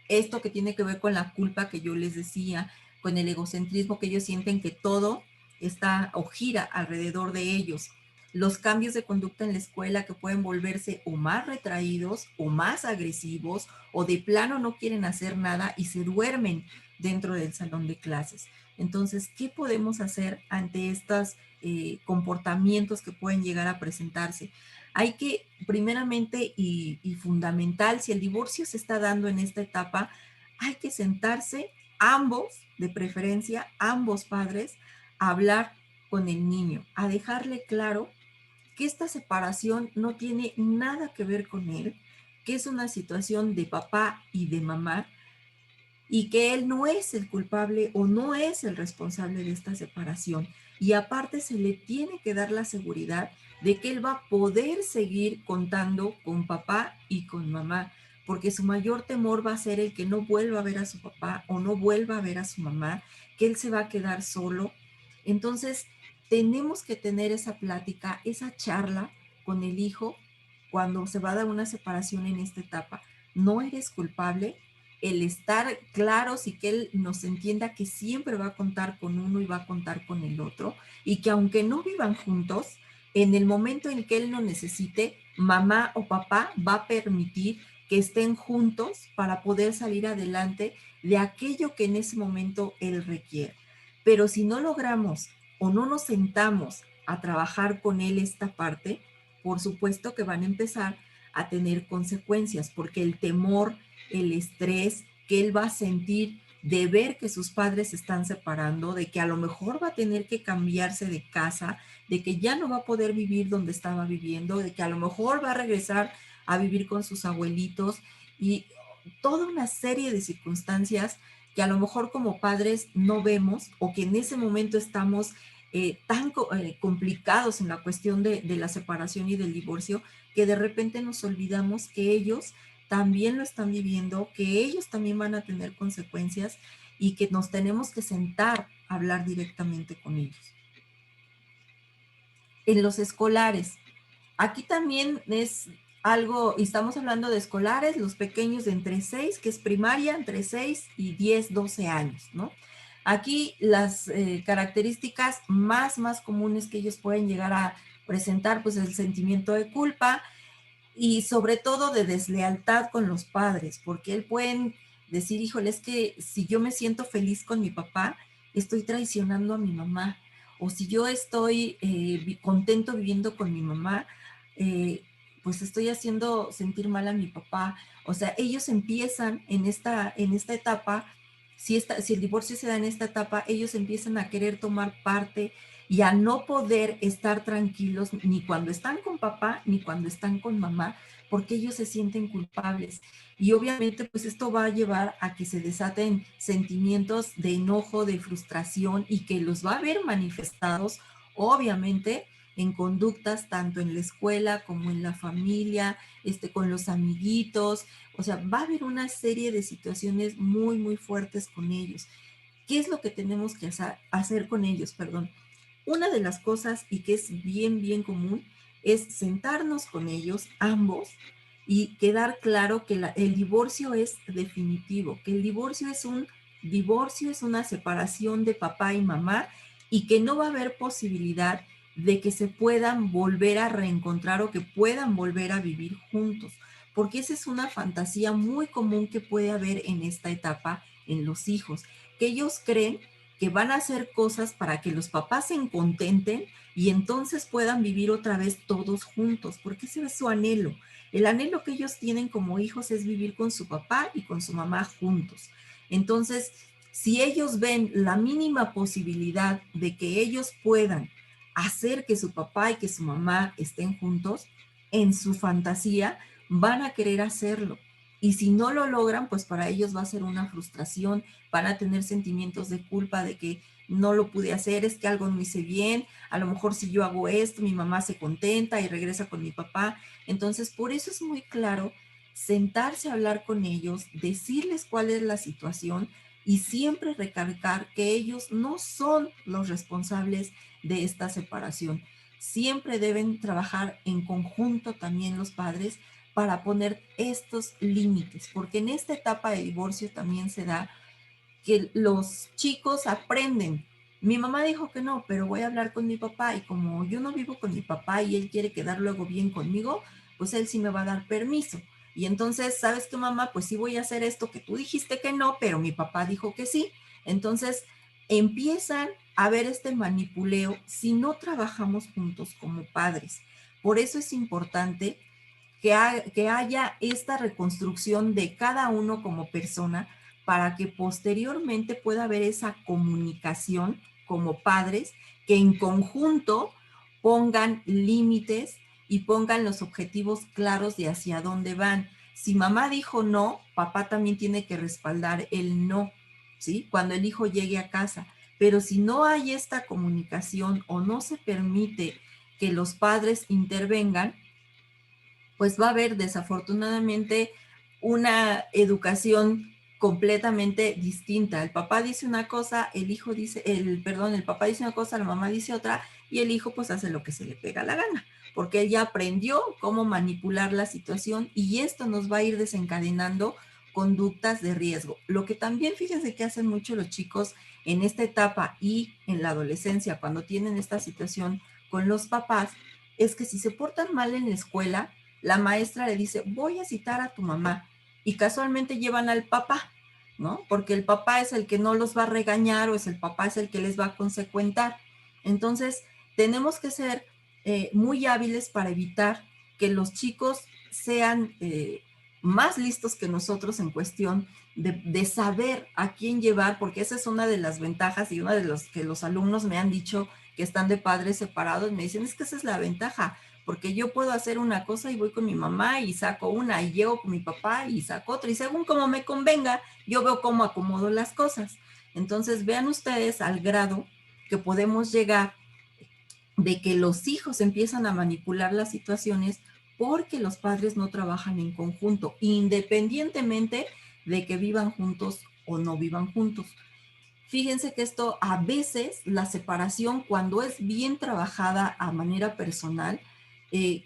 E: Esto que tiene que ver con la culpa que yo les decía, con el egocentrismo, que ellos sienten que todo está o gira alrededor de ellos. Los cambios de conducta en la escuela que pueden volverse o más retraídos o más agresivos o de plano no quieren hacer nada y se duermen dentro del salón de clases. Entonces, ¿qué podemos hacer ante estos comportamientos que pueden llegar a presentarse? Hay que, primeramente y fundamental, si el divorcio se está dando en esta etapa, hay que sentarse ambos, de preferencia, ambos padres, a hablar con el niño, a dejarle claro que esta separación no tiene nada que ver con él, que es una situación de papá y de mamá, y que él no es el culpable o no es el responsable de esta separación. Y aparte se le tiene que dar la seguridad de que él va a poder seguir contando con papá y con mamá, porque su mayor temor va a ser el que no vuelva a ver a su papá o no vuelva a ver a su mamá, que él se va a quedar solo. Entonces, tenemos que tener esa plática, esa charla con el hijo cuando se va a dar una separación en esta etapa. No eres culpable, el estar claros y que él nos entienda que siempre va a contar con uno y va a contar con el otro, y que aunque no vivan juntos, en el momento en que él lo necesite, mamá o papá va a permitir que estén juntos para poder salir adelante de aquello que en ese momento él requiere. Pero si no logramos o no nos sentamos a trabajar con él esta parte, por supuesto que van a empezar a tener consecuencias, porque el temor, el estrés que él va a sentir de ver que sus padres se están separando, de que a lo mejor va a tener que cambiarse de casa, de que ya no va a poder vivir donde estaba viviendo, de que a lo mejor va a regresar a vivir con sus abuelitos, y toda una serie de circunstancias que a lo mejor como padres no vemos, o que en ese momento estamos tan complicados en la cuestión de la separación y del divorcio, que de repente nos olvidamos que ellos también lo están viviendo, que ellos también van a tener consecuencias y que nos tenemos que sentar a hablar directamente con ellos. En los escolares, aquí también es algo, y estamos hablando de escolares, los pequeños de entre 6, que es primaria, entre 6 y 10, 12 años, ¿no? Aquí las características más comunes que ellos pueden llegar a presentar, pues el sentimiento de culpa, y sobre todo de deslealtad con los padres, porque él pueden decir, híjole, es que si yo me siento feliz con mi papá, estoy traicionando a mi mamá, o si yo estoy contento viviendo con mi mamá, pues estoy haciendo sentir mal a mi papá. O sea, ellos empiezan en esta etapa, si el divorcio se da en esta etapa, ellos empiezan a querer tomar parte y a no poder estar tranquilos ni cuando están con papá ni cuando están con mamá, porque ellos se sienten culpables. Y obviamente pues esto va a llevar a que se desaten sentimientos de enojo, de frustración, y que los va a ver manifestados obviamente en conductas tanto en la escuela como en la familia, con los amiguitos. O sea, va a haber una serie de situaciones muy fuertes con ellos. ¿Qué es lo que tenemos que hacer con ellos? Perdón. Una de las cosas, y que es bien común, es sentarnos con ellos, ambos, y quedar claro que el divorcio es definitivo, que el divorcio es una separación de papá y mamá, y que no va a haber posibilidad de que se puedan volver a reencontrar o que puedan volver a vivir juntos, porque esa es una fantasía muy común que puede haber en esta etapa en los hijos, que ellos creen que van a hacer cosas para que los papás se contenten y entonces puedan vivir otra vez todos juntos, porque ese es su anhelo. El anhelo que ellos tienen como hijos es vivir con su papá y con su mamá juntos. Entonces, si ellos ven la mínima posibilidad de que ellos puedan hacer que su papá y que su mamá estén juntos, en su fantasía van a querer hacerlo. Y si no lo logran, pues para ellos va a ser una frustración, van a tener sentimientos de culpa de que no lo pude hacer, es que algo no hice bien, a lo mejor si yo hago esto, mi mamá se contenta y regresa con mi papá. Entonces, por eso es muy claro sentarse a hablar con ellos, decirles cuál es la situación y siempre recalcar que ellos no son los responsables de esta separación. Siempre deben trabajar en conjunto también los padres para poner estos límites, porque en esta etapa de divorcio también se da que los chicos aprenden. Mi mamá dijo que no, pero voy a hablar con mi papá y como yo no vivo con mi papá y él quiere quedar luego bien conmigo, pues él sí me va a dar permiso. Y entonces, ¿sabes qué, mamá? Pues sí voy a hacer esto que tú dijiste que no, pero mi papá dijo que sí. Entonces, empiezan a ver este manipuleo si no trabajamos juntos como padres. Por eso es importante que haya esta reconstrucción de cada uno como persona para que posteriormente pueda haber esa comunicación como padres que en conjunto pongan límites y pongan los objetivos claros de hacia dónde van. Si mamá dijo no, papá también tiene que respaldar el no, ¿sí? Cuando el hijo llegue a casa. Pero si no hay esta comunicación o no se permite que los padres intervengan, pues va a haber desafortunadamente una educación completamente distinta. El papá dice una cosa, el papá dice una cosa, la mamá dice otra, y el hijo pues hace lo que se le pega la gana, porque él ya aprendió cómo manipular la situación y esto nos va a ir desencadenando conductas de riesgo. Lo que también fíjense que hacen mucho los chicos en esta etapa y en la adolescencia, cuando tienen esta situación con los papás, es que si se portan mal en la escuela, la maestra le dice, voy a citar a tu mamá, y casualmente llevan al papá, ¿no? Porque el papá es el que no los va a regañar o es el papá es el que les va a consecuentar. Entonces, tenemos que ser muy hábiles para evitar que los chicos sean más listos que nosotros en cuestión de saber a quién llevar, porque esa es una de las ventajas y una de las que los alumnos me han dicho que están de padres separados, me dicen, es que esa es la ventaja, porque yo puedo hacer una cosa y voy con mi mamá y saco una y llego con mi papá y saco otra y según como me convenga, yo veo cómo acomodo las cosas. Entonces vean ustedes al grado que podemos llegar de que los hijos empiezan a manipular las situaciones porque los padres no trabajan en conjunto, independientemente de que vivan juntos o no vivan juntos. Fíjense que esto a veces, la separación, cuando es bien trabajada a manera personal,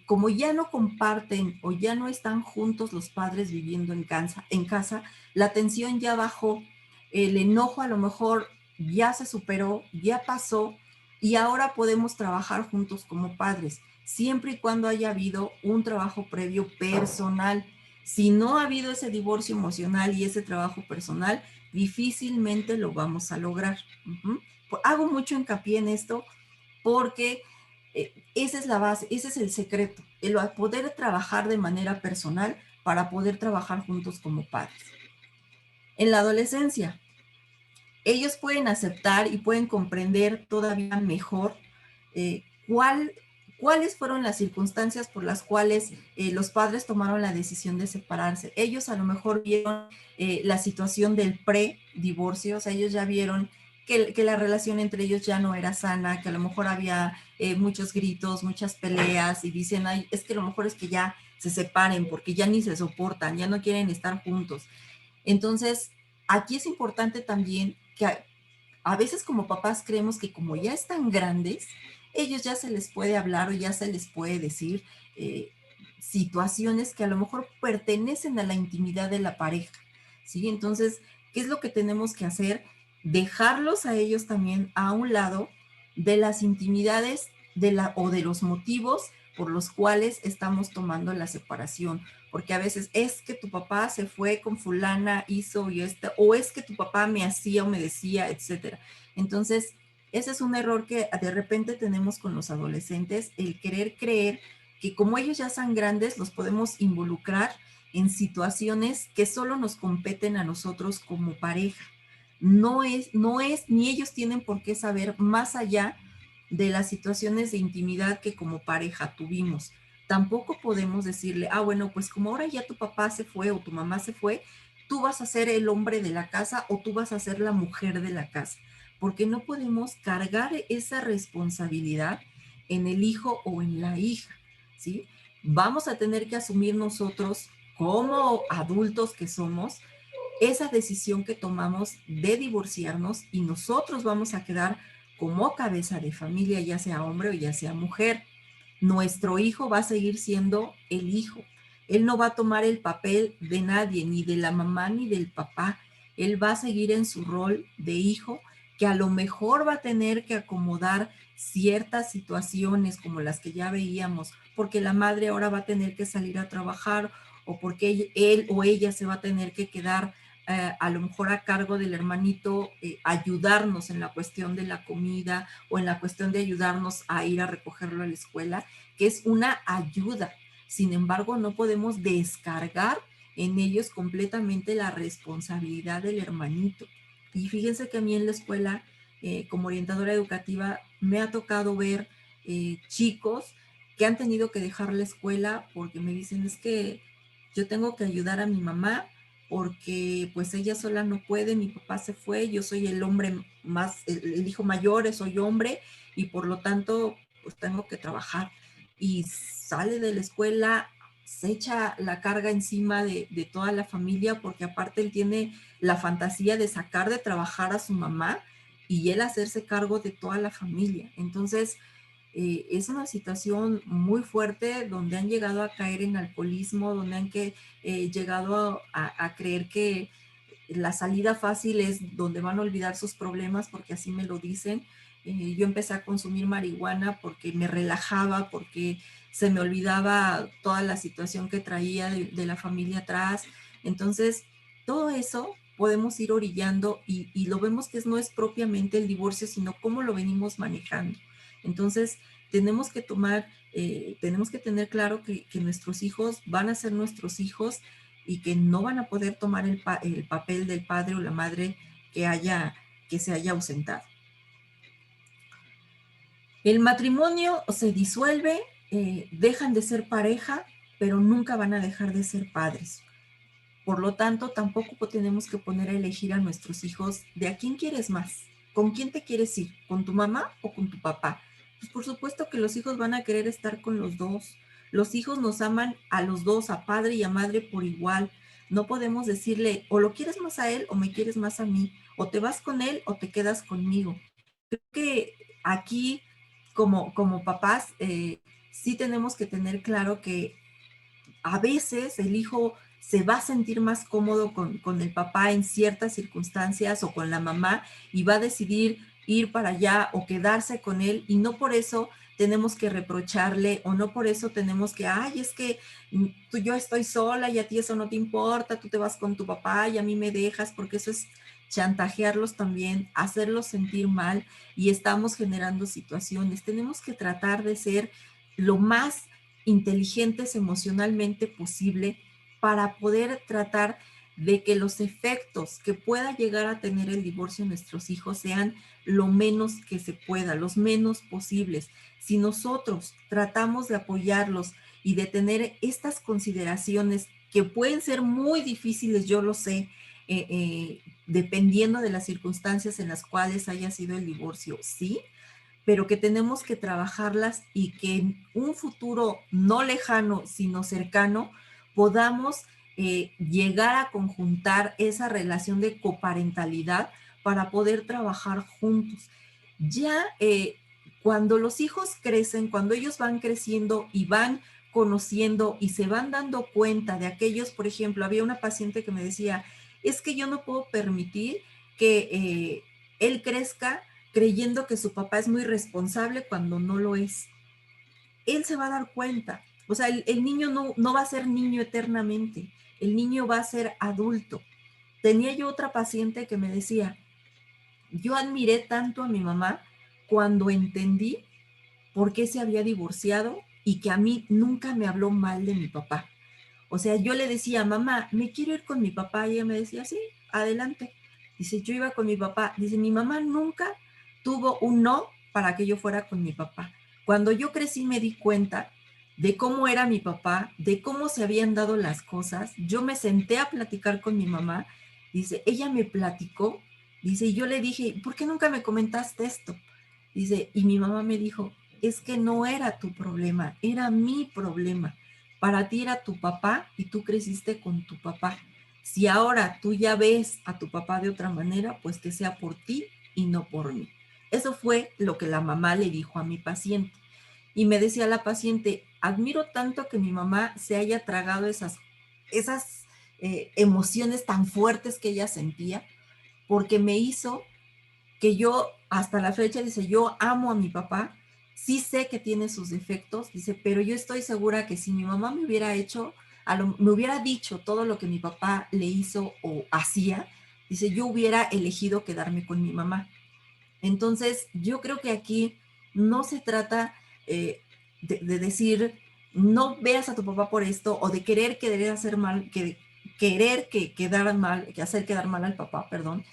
E: como ya no comparten o ya no están juntos los padres viviendo en casa, la tensión ya bajó, el enojo a lo mejor ya se superó, ya pasó y ahora podemos trabajar juntos como padres, siempre y cuando haya habido un trabajo previo personal. Si no ha habido ese divorcio emocional y ese trabajo personal, difícilmente lo vamos a lograr. Hago mucho hincapié en esto porque esa es la base, ese es el secreto, el poder trabajar de manera personal para poder trabajar juntos como padres. En la adolescencia, ellos pueden aceptar y pueden comprender todavía mejor cuáles fueron las circunstancias por las cuales los padres tomaron la decisión de separarse. Ellos a lo mejor vieron la situación del pre-divorcio, o sea, ellos ya vieron que la relación entre ellos ya no era sana, que a lo mejor había muchos gritos, muchas peleas y dicen, ay, es que a lo mejor es que ya se separen porque ya ni se soportan, ya no quieren estar juntos. Entonces, aquí es importante también que a veces como papás creemos que como ya están grandes, ellos ya se les puede hablar o ya se les puede decir situaciones que a lo mejor pertenecen a la intimidad de la pareja, ¿sí? Entonces, ¿qué es lo que tenemos que hacer? Dejarlos a ellos también a un lado de las intimidades o de los motivos por los cuales estamos tomando la separación, porque a veces es que tu papá se fue con fulana, hizo y o es que tu papá me hacía o me decía, etcétera. Entonces, ese es un error que de repente tenemos con los adolescentes, el querer creer que como ellos ya son grandes, los podemos involucrar en situaciones que solo nos competen a nosotros como pareja. No es, ni ellos tienen por qué saber más allá de las situaciones de intimidad que como pareja tuvimos. Tampoco podemos decirle, bueno, pues como ahora ya tu papá se fue o tu mamá se fue, tú vas a ser el hombre de la casa o tú vas a ser la mujer de la casa, porque no podemos cargar esa responsabilidad en el hijo o en la hija, ¿sí? Vamos a tener que asumir nosotros como adultos que somos esa decisión que tomamos de divorciarnos y nosotros vamos a quedar como cabeza de familia, ya sea hombre o ya sea mujer. Nuestro hijo va a seguir siendo el hijo. Él no va a tomar el papel de nadie, ni de la mamá ni del papá. Él va a seguir en su rol de hijo, que a lo mejor va a tener que acomodar ciertas situaciones como las que ya veíamos, porque la madre ahora va a tener que salir a trabajar o porque él o ella se va a tener que quedar a lo mejor a cargo del hermanito, ayudarnos en la cuestión de la comida o en la cuestión de ayudarnos a ir a recogerlo a la escuela, que es una ayuda. Sin embargo, no podemos descargar en ellos completamente la responsabilidad del hermanito. Y fíjense que a mí en la escuela, como orientadora educativa, me ha tocado ver chicos que han tenido que dejar la escuela porque me dicen, es que yo tengo que ayudar a mi mamá porque pues ella sola no puede, mi papá se fue, yo soy el hombre más, el hijo mayor, soy hombre y por lo tanto pues tengo que trabajar. Y sale de la escuela, se echa la carga encima de toda la familia porque aparte él tiene la fantasía de sacar de trabajar a su mamá y él hacerse cargo de toda la familia. Entonces, es una situación muy fuerte donde han llegado a caer en alcoholismo, donde han llegado a creer que la salida fácil es donde van a olvidar sus problemas, porque así me lo dicen. Yo empecé a consumir marihuana porque me relajaba, porque se me olvidaba toda la situación que traía de la familia atrás. Entonces, todo eso podemos ir orillando y lo vemos que no es propiamente el divorcio, sino cómo lo venimos manejando. Entonces, tenemos que tener claro que nuestros hijos van a ser nuestros hijos y que no van a poder tomar el papel del padre o la madre que se haya ausentado. El matrimonio se disuelve, dejan de ser pareja, pero nunca van a dejar de ser padres. Por lo tanto, tampoco tenemos que poner a elegir a nuestros hijos de a quién quieres más, con quién te quieres ir, con tu mamá o con tu papá. Pues por supuesto que los hijos van a querer estar con los dos. Los hijos nos aman a los dos, a padre y a madre por igual. No podemos decirle o lo quieres más a él o me quieres más a mí, o te vas con él o te quedas conmigo. Creo que aquí como papás sí tenemos que tener claro que a veces el hijo se va a sentir más cómodo con el papá en ciertas circunstancias o con la mamá y va a decidir ir para allá o quedarse con él y no por eso tenemos que reprocharle o no por eso tenemos que, ay, es que yo estoy sola y a ti eso no te importa, tú te vas con tu papá y a mí me dejas, porque eso es chantajearlos también, hacerlos sentir mal y estamos generando situaciones. Tenemos que tratar de ser lo más inteligentes emocionalmente posible para poder tratar de que los efectos que pueda llegar a tener el divorcio en nuestros hijos sean lo menos que se pueda, los menos posibles. Si nosotros tratamos de apoyarlos y de tener estas consideraciones que pueden ser muy difíciles, yo lo sé, dependiendo de las circunstancias en las cuales haya sido el divorcio, sí, pero que tenemos que trabajarlas y que en un futuro no lejano, sino cercano, podamos llegar a conjuntar esa relación de coparentalidad para poder trabajar juntos. Ya cuando los hijos crecen, cuando ellos van creciendo y van conociendo y se van dando cuenta de aquellos, por ejemplo, había una paciente que me decía, es que yo no puedo permitir que él crezca creyendo que su papá es muy responsable cuando no lo es. Él se va a dar cuenta. O sea, el niño no va a ser niño eternamente. El niño va a ser adulto. Tenía yo otra paciente que me decía, yo admiré tanto a mi mamá cuando entendí por qué se había divorciado y que a mí nunca me habló mal de mi papá. O sea, yo le decía, mamá, me quiero ir con mi papá. Y ella me decía, sí, adelante. Dice, yo iba con mi papá. Dice, mi mamá nunca tuvo un no para que yo fuera con mi papá. Cuando yo crecí me di cuenta de cómo era mi papá, de cómo se habían dado las cosas. Yo me senté a platicar con mi mamá. Dice, ella me platicó. Dice, y yo le dije, ¿por qué nunca me comentaste esto? Dice, y mi mamá me dijo, es que no era tu problema, era mi problema. Para ti era tu papá y tú creciste con tu papá. Si ahora tú ya ves a tu papá de otra manera, pues que sea por ti y no por mí. Eso fue lo que la mamá le dijo a mi paciente. Y me decía la paciente, admiro tanto que mi mamá se haya tragado esas emociones tan fuertes que ella sentía, porque me hizo que yo hasta la fecha, dice, yo amo a mi papá, sí sé que tiene sus defectos, dice, pero yo estoy segura que si mi mamá me hubiera hecho, me hubiera dicho todo lo que mi papá le hizo o hacía, dice, yo hubiera elegido quedarme con mi mamá. Entonces, yo creo que aquí no se trata de decir, no veas a tu papá por esto, o de querer hacer mal, querer que quedar mal, que hacer quedar mal al papá, perdón.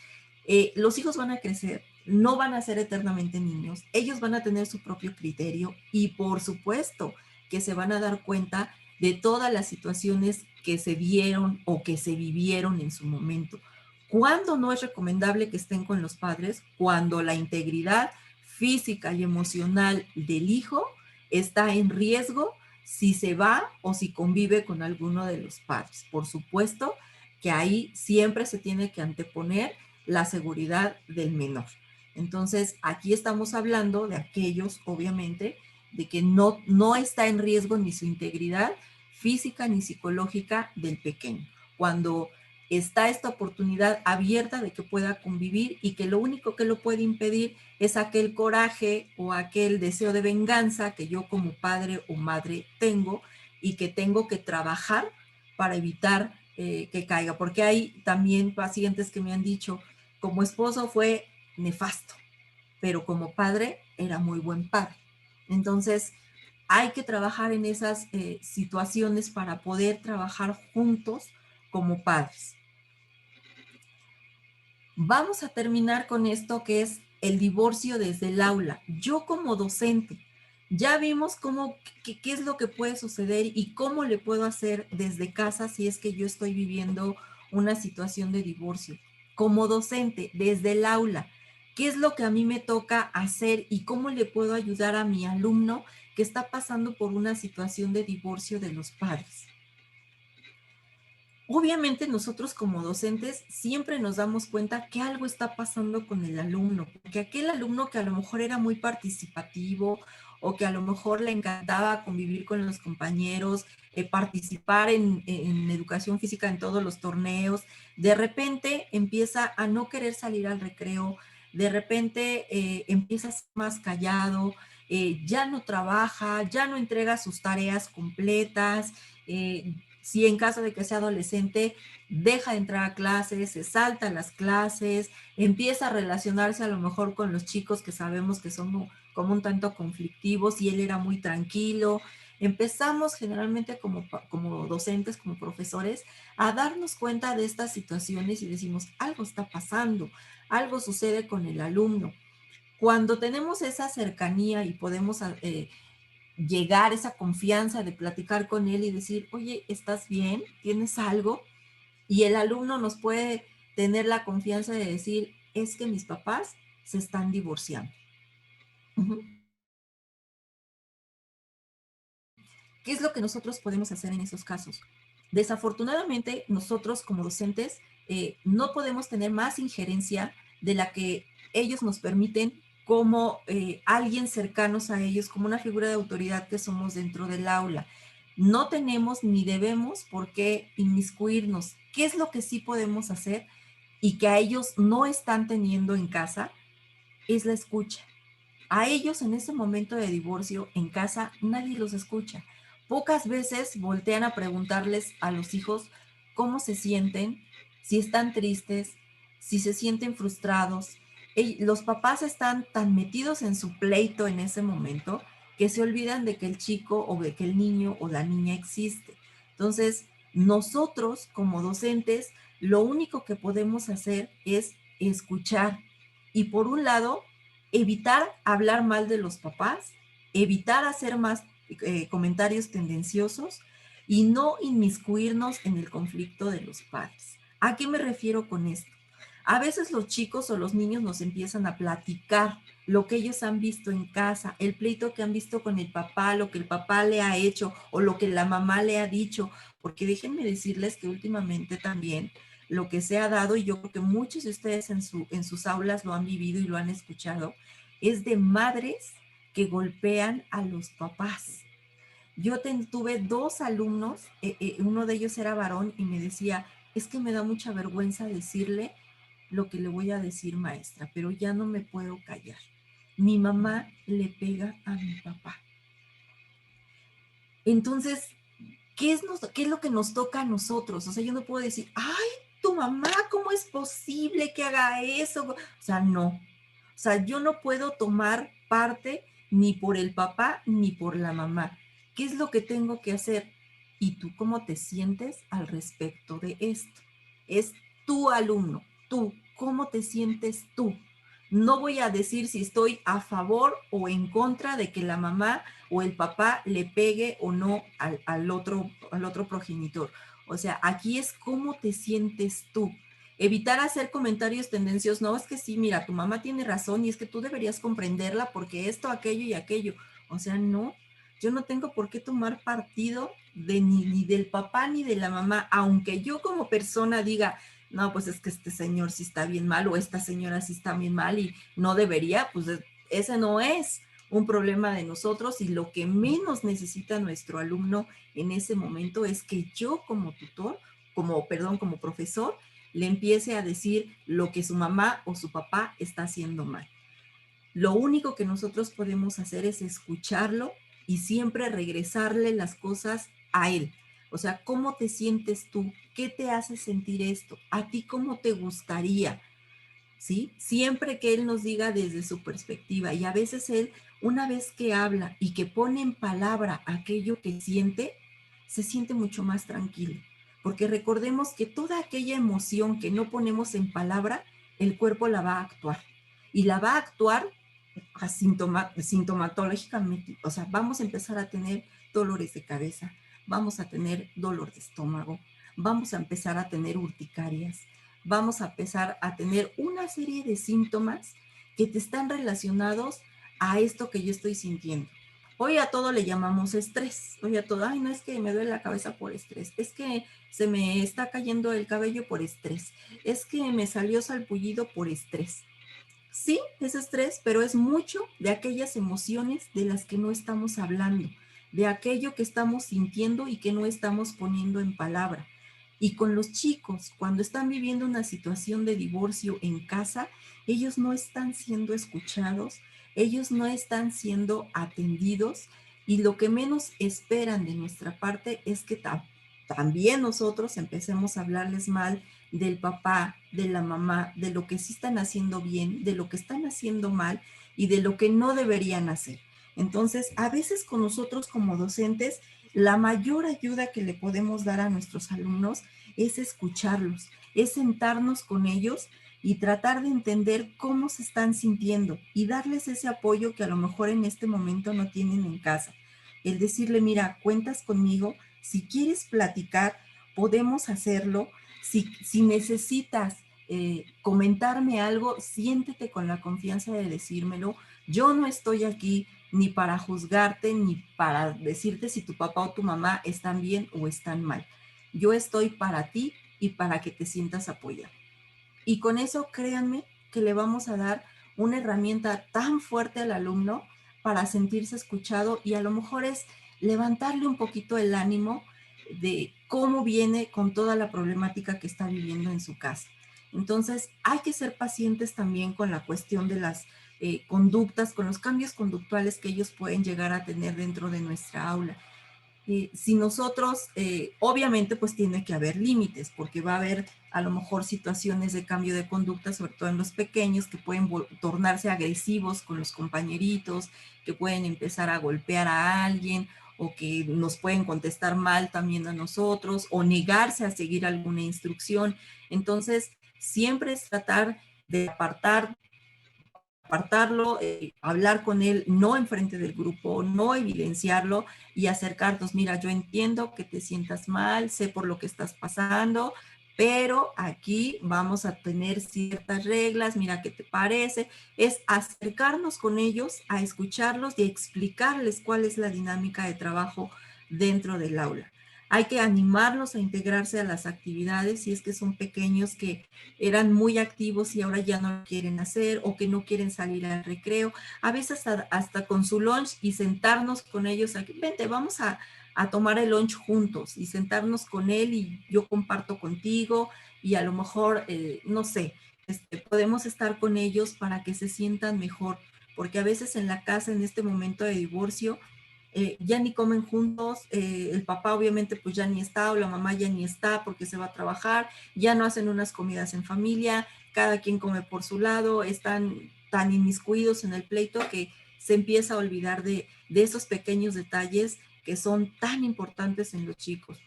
E: Los hijos van a crecer, no van a ser eternamente niños, ellos van a tener su propio criterio y por supuesto que se van a dar cuenta de todas las situaciones que se dieron o que se vivieron en su momento. ¿Cuándo no es recomendable que estén con los padres? Cuando la integridad física y emocional del hijo está en riesgo si se va o si convive con alguno de los padres. Por supuesto que ahí siempre se tiene que anteponer la seguridad del menor. Entonces, aquí estamos hablando de aquellos, obviamente, de que no está en riesgo ni su integridad física ni psicológica del pequeño. Cuando está esta oportunidad abierta de que pueda convivir y que lo único que lo puede impedir es aquel coraje o aquel deseo de venganza que yo como padre o madre tengo y que tengo que trabajar para evitar que caiga. Porque hay también pacientes que me han dicho, como esposo fue nefasto, pero como padre era muy buen padre. Entonces, hay que trabajar en esas situaciones para poder trabajar juntos como padres. Vamos a terminar con esto que es el divorcio desde el aula. Yo como docente, ya vimos qué es lo que puede suceder y cómo le puedo hacer desde casa si es que yo estoy viviendo una situación de divorcio. Como docente, desde el aula, ¿qué es lo que a mí me toca hacer y cómo le puedo ayudar a mi alumno que está pasando por una situación de divorcio de los padres? Obviamente nosotros como docentes siempre nos damos cuenta que algo está pasando con el alumno, porque aquel alumno que a lo mejor era muy participativo o que a lo mejor le encantaba convivir con los compañeros, participar en educación física en todos los torneos, de repente empieza a no querer salir al recreo, de repente empieza a ser más callado, ya no trabaja, ya no entrega sus tareas completas, si en caso de que sea adolescente, deja de entrar a clases, se salta las clases, empieza a relacionarse a lo mejor con los chicos que sabemos que son como un tanto conflictivos y él era muy tranquilo. Empezamos generalmente como docentes, como profesores, a darnos cuenta de estas situaciones y decimos, algo está pasando, algo sucede con el alumno. Cuando tenemos esa cercanía y podemos llegar esa confianza de platicar con él y decir, oye, ¿estás bien? ¿Tienes algo? Y el alumno nos puede tener la confianza de decir, es que mis papás se están divorciando. Uh-huh. ¿Qué es lo que nosotros podemos hacer en esos casos? Desafortunadamente, nosotros como docentes no podemos tener más injerencia de la que ellos nos permiten como alguien cercanos a ellos, como una figura de autoridad que somos dentro del aula. No tenemos ni debemos por qué inmiscuirnos. ¿Qué es lo que sí podemos hacer y que a ellos no están teniendo en casa? Es la escucha. A ellos en ese momento de divorcio en casa nadie los escucha. Pocas veces voltean a preguntarles a los hijos cómo se sienten, si están tristes, si se sienten frustrados. Los papás están tan metidos en su pleito en ese momento que se olvidan de que el chico o de que el niño o la niña existe. Entonces, nosotros como docentes, lo único que podemos hacer es escuchar. Y por un lado, evitar hablar mal de los papás, evitar hacer más comentarios tendenciosos y no inmiscuirnos en el conflicto de los padres. ¿A qué me refiero con esto? A veces los chicos o los niños nos empiezan a platicar lo que ellos han visto en casa, el pleito que han visto con el papá, lo que el papá le ha hecho o lo que la mamá le ha dicho, porque déjenme decirles que últimamente también lo que se ha dado, y yo creo que muchos de ustedes en sus aulas lo han vivido y lo han escuchado, es de madres que golpean a los papás. Yo tuve 2 alumnos, uno de ellos era varón y me decía, es que me da mucha vergüenza decirle lo que le voy a decir, maestra, pero ya no me puedo callar. Mi mamá le pega a mi papá. Entonces, ¿qué es lo que nos toca a nosotros? O sea, yo no puedo decir, ay, tu mamá, ¿cómo es posible que haga eso? O sea, no. O sea, yo no puedo tomar parte ni por el papá ni por la mamá. ¿Qué es lo que tengo que hacer? ¿Y tú cómo te sientes al respecto de esto? Es tu alumno, tú, ¿cómo te sientes tú? No voy a decir si estoy a favor o en contra de que la mamá o el papá le pegue o no al otro progenitor. O sea, aquí es cómo te sientes tú. Evitar hacer comentarios tendenciosos. No, es que sí, mira, tu mamá tiene razón y es que tú deberías comprenderla porque esto, aquello y aquello. O sea, no, yo no tengo por qué tomar partido de ni del papá ni de la mamá, aunque yo como persona diga, no, pues es que este señor sí está bien mal o esta señora sí está bien mal y no debería, pues ese no es un problema de nosotros, y lo que menos necesita nuestro alumno en ese momento es que yo como tutor, como profesor, le empiece a decir lo que su mamá o su papá está haciendo mal. Lo único que nosotros podemos hacer es escucharlo y siempre regresarle las cosas a él. O sea, ¿cómo te sientes tú? ¿Qué te hace sentir esto? ¿A ti cómo te gustaría? ¿Sí? Siempre que él nos diga desde su perspectiva, y a veces él, una vez que habla y que pone en palabra aquello que siente, se siente mucho más tranquilo. Porque recordemos que toda aquella emoción que no ponemos en palabra, el cuerpo la va a actuar. Y la va a actuar sintomatológicamente. O sea, vamos a empezar a tener dolores de cabeza, vamos a tener dolor de estómago, vamos a empezar a tener urticarias, vamos a empezar a tener una serie de síntomas que te están relacionados a esto que yo estoy sintiendo. Hoy a todo le llamamos estrés. Hoy a todo, ay, no es que me duele la cabeza por estrés, es que se me está cayendo el cabello por estrés, es que me salió salpullido por estrés. Sí, es estrés, pero es mucho de aquellas emociones de las que no estamos hablando, de aquello que estamos sintiendo y que no estamos poniendo en palabra. Y con los chicos, cuando están viviendo una situación de divorcio en casa, ellos no están siendo escuchados, ellos no están siendo atendidos, y lo que menos esperan de nuestra parte es que también nosotros empecemos a hablarles mal del papá, de la mamá, de lo que sí están haciendo bien, de lo que están haciendo mal y de lo que no deberían hacer. Entonces, a veces con nosotros como docentes, la mayor ayuda que le podemos dar a nuestros alumnos es escucharlos, es sentarnos con ellos y tratar de entender cómo se están sintiendo y darles ese apoyo que a lo mejor en este momento no tienen en casa. El decirle, mira, cuentas conmigo, si quieres platicar, podemos hacerlo. Si necesitas comentarme algo, siéntete con la confianza de decírmelo. Yo no estoy aquí ni para juzgarte, ni para decirte si tu papá o tu mamá están bien o están mal. Yo estoy para ti y para que te sientas apoyado. Y con eso, créanme que le vamos a dar una herramienta tan fuerte al alumno para sentirse escuchado, y a lo mejor es levantarle un poquito el ánimo de cómo viene con toda la problemática que está viviendo en su casa. Entonces, hay que ser pacientes también con la cuestión de las conductas, con los cambios conductuales que ellos pueden llegar a tener dentro de nuestra aula. Si nosotros, obviamente, pues tiene que haber límites, porque va a haber a lo mejor situaciones de cambio de conducta, sobre todo en los pequeños, que pueden tornarse agresivos con los compañeritos, que pueden empezar a golpear a alguien, o que nos pueden contestar mal también a nosotros, o negarse a seguir alguna instrucción. Entonces, siempre es tratar de apartarlo, hablar con él, no enfrente del grupo, no evidenciarlo, y acercarnos. Mira, yo entiendo que te sientas mal, sé por lo que estás pasando, pero aquí vamos a tener ciertas reglas, mira qué te parece, es acercarnos con ellos, a escucharlos y explicarles cuál es la dinámica de trabajo dentro del aula. Hay que animarlos a integrarse a las actividades si es que son pequeños que eran muy activos y ahora ya no lo quieren hacer o que no quieren salir al recreo. A veces hasta con su lunch y sentarnos con ellos, aquí, vente, vamos a tomar el lunch juntos y sentarnos con él y yo comparto contigo y a lo mejor, no sé, podemos estar con ellos para que se sientan mejor, porque a veces en la casa, en este momento de divorcio, ya ni comen juntos, el papá obviamente pues ya ni está o la mamá ya ni está porque se va a trabajar, ya no hacen unas comidas en familia, cada quien come por su lado, están tan inmiscuidos en el pleito que se empieza a olvidar de esos pequeños detalles que son tan importantes en los chicos.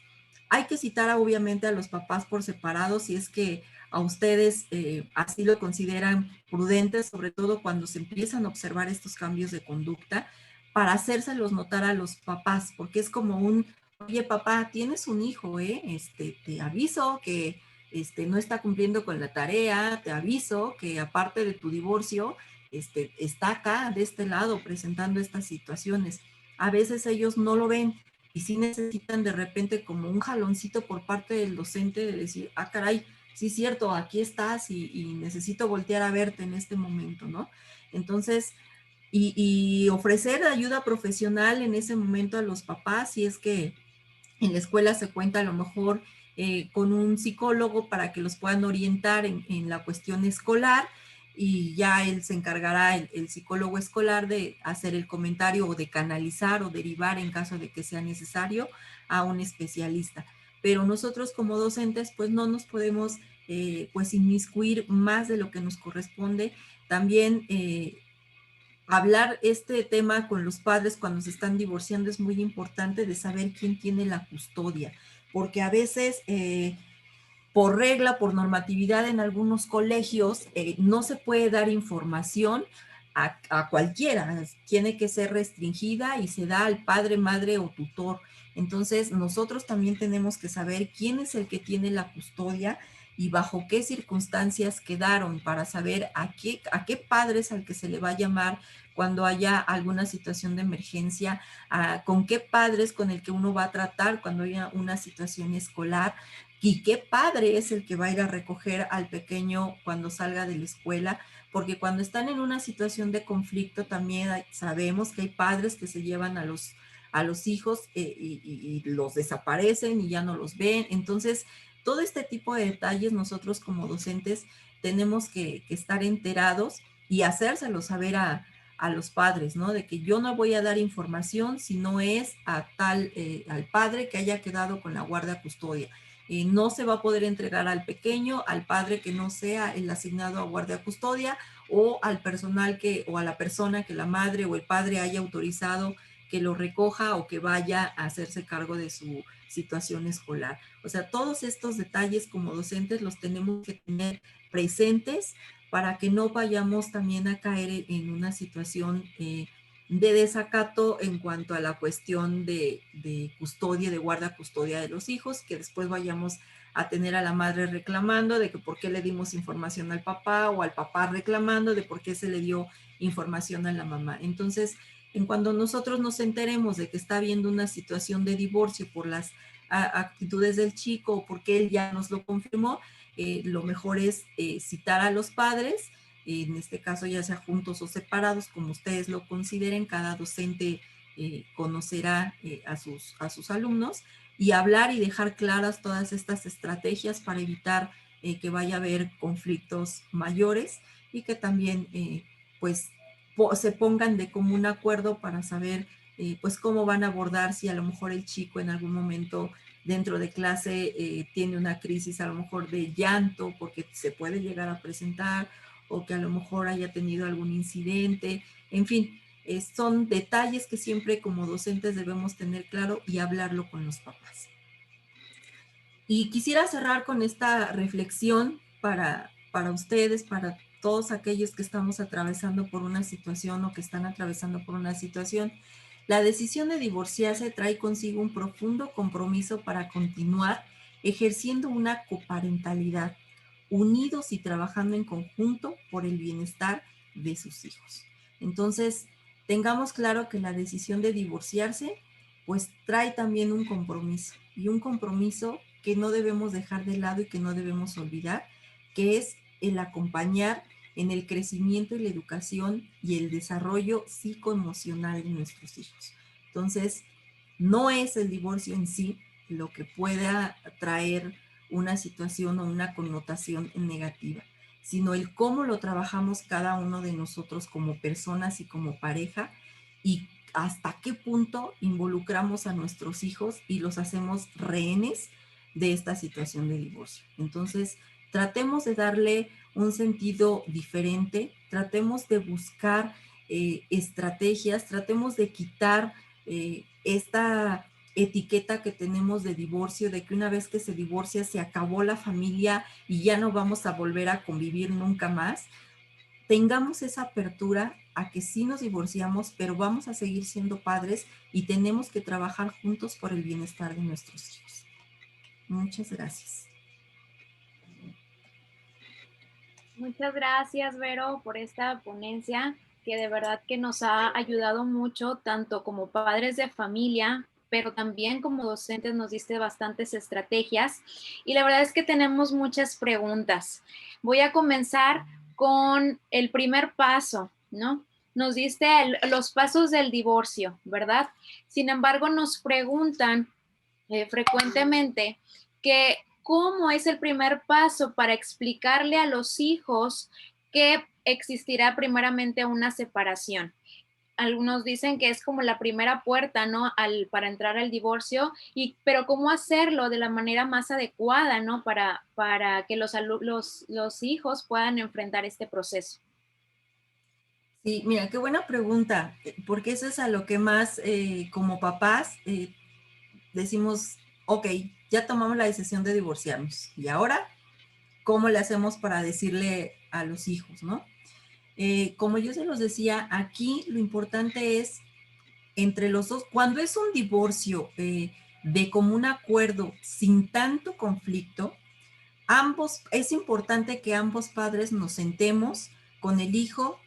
E: Hay que citar obviamente a los papás por separado si es que a ustedes así lo consideran prudente, sobre todo cuando se empiezan a observar estos cambios de conducta, para hacérselos notar a los papás, porque es como oye papá, tienes un hijo, te aviso que no está cumpliendo con la tarea, te aviso que aparte de tu divorcio, está acá, de este lado, presentando estas situaciones. A veces ellos no lo ven y sí necesitan de repente como un jaloncito por parte del docente de decir, ah, caray, sí es cierto, aquí estás y necesito voltear a verte en este momento, ¿no? Entonces, y ofrecer ayuda profesional en ese momento a los papás, si es que en la escuela se cuenta a lo mejor con un psicólogo para que los puedan orientar en la cuestión escolar y ya él se encargará, el psicólogo escolar, de hacer el comentario o de canalizar o derivar en caso de que sea necesario a un especialista. Pero nosotros como docentes pues no nos podemos pues inmiscuir más de lo que nos corresponde. También hablar este tema con los padres cuando se están divorciando es muy importante, de saber quién tiene la custodia, porque a veces por regla, por normatividad en algunos colegios, no se puede dar información a cualquiera, tiene que ser restringida y se da al padre, madre o tutor. Entonces, nosotros también tenemos que saber quién es el que tiene la custodia y bajo qué circunstancias quedaron, para saber a qué padre es al que se le va a llamar cuando haya alguna situación de emergencia, con qué padres con el que uno va a tratar cuando haya una situación escolar, y qué padre es el que va a ir a recoger al pequeño cuando salga de la escuela, porque cuando están en una situación de conflicto también sabemos que hay padres que se llevan a los hijos y los desaparecen y ya no los ven. Entonces, todo este tipo de detalles nosotros como docentes tenemos que estar enterados y hacérselo saber a los padres, ¿no? De que yo no voy a dar información si no es al padre que haya quedado con la guardia custodia. No se va a poder entregar al pequeño, al padre que no sea el asignado a guardia custodia, o al personal o a la persona que la madre o el padre haya autorizado que lo recoja o que vaya a hacerse cargo de su situación escolar. O sea, todos estos detalles como docentes los tenemos que tener presentes para que no vayamos también a caer en una situación de desacato en cuanto a la cuestión de custodia, de guarda custodia de los hijos, que después vayamos a tener a la madre reclamando de que por qué le dimos información al papá, o al papá reclamando de por qué se le dio información a la mamá. Entonces, en cuando nosotros nos enteremos de que está habiendo una situación de divorcio por las actitudes del chico o porque él ya nos lo confirmó, lo mejor es citar a los padres, en este caso ya sea juntos o separados, como ustedes lo consideren. Cada docente conocerá a sus alumnos, y hablar y dejar claras todas estas estrategias para evitar que vaya a haber conflictos mayores, y que también pues se pongan de común acuerdo para saber pues cómo van a abordar si a lo mejor el chico en algún momento dentro de clase tiene una crisis a lo mejor de llanto, porque se puede llegar a presentar, o que a lo mejor haya tenido algún incidente. En fin, son detalles que siempre como docentes debemos tener claro y hablarlo con los papás. Y quisiera cerrar con esta reflexión para ustedes, para todos aquellos que estamos atravesando por una situación o que están atravesando por una situación. La decisión de divorciarse trae consigo un profundo compromiso para continuar ejerciendo una coparentalidad, unidos y trabajando en conjunto por el bienestar de sus hijos. Entonces, tengamos claro que la decisión de divorciarse, pues trae también un compromiso, y un compromiso que no debemos dejar de lado y que no debemos olvidar, que es el acompañar en el crecimiento y la educación y el desarrollo psicoemocional de nuestros hijos. Entonces, no es el divorcio en sí lo que pueda traer una situación o una connotación negativa, sino el cómo lo trabajamos cada uno de nosotros como personas y como pareja, y hasta qué punto involucramos a nuestros hijos y los hacemos rehenes de esta situación de divorcio. Entonces, tratemos de darle un sentido diferente, tratemos de buscar estrategias, tratemos de quitar esta etiqueta que tenemos de divorcio, de que una vez que se divorcia se acabó la familia y ya no vamos a volver a convivir nunca más. Tengamos esa apertura a que sí nos divorciamos, pero vamos a seguir siendo padres y tenemos que trabajar juntos por el bienestar de nuestros hijos. Muchas gracias.
F: Muchas gracias, Vero, por esta ponencia que de verdad que nos ha ayudado mucho, tanto como padres de familia, pero también como docentes nos diste bastantes estrategias y la verdad es que tenemos muchas preguntas. Voy a comenzar con el primer paso, ¿no? Nos diste los pasos del divorcio, ¿verdad? Sin embargo, nos preguntan frecuentemente que cómo es el primer paso para explicarle a los hijos que existirá primeramente una separación. Algunos dicen que es como la primera puerta, ¿no? Para entrar al divorcio, pero cómo hacerlo de la manera más adecuada, ¿no? Para que los hijos puedan enfrentar este proceso.
E: Sí, mira, qué buena pregunta, porque eso es a lo que más como papás decimos, ok, ya tomamos la decisión de divorciarnos, ¿y ahora cómo le hacemos para decirle a los hijos, no? Como yo se los decía, aquí lo importante es entre los dos, cuando es un divorcio de común acuerdo, sin tanto conflicto, es importante que ambos padres nos sentemos con el hijo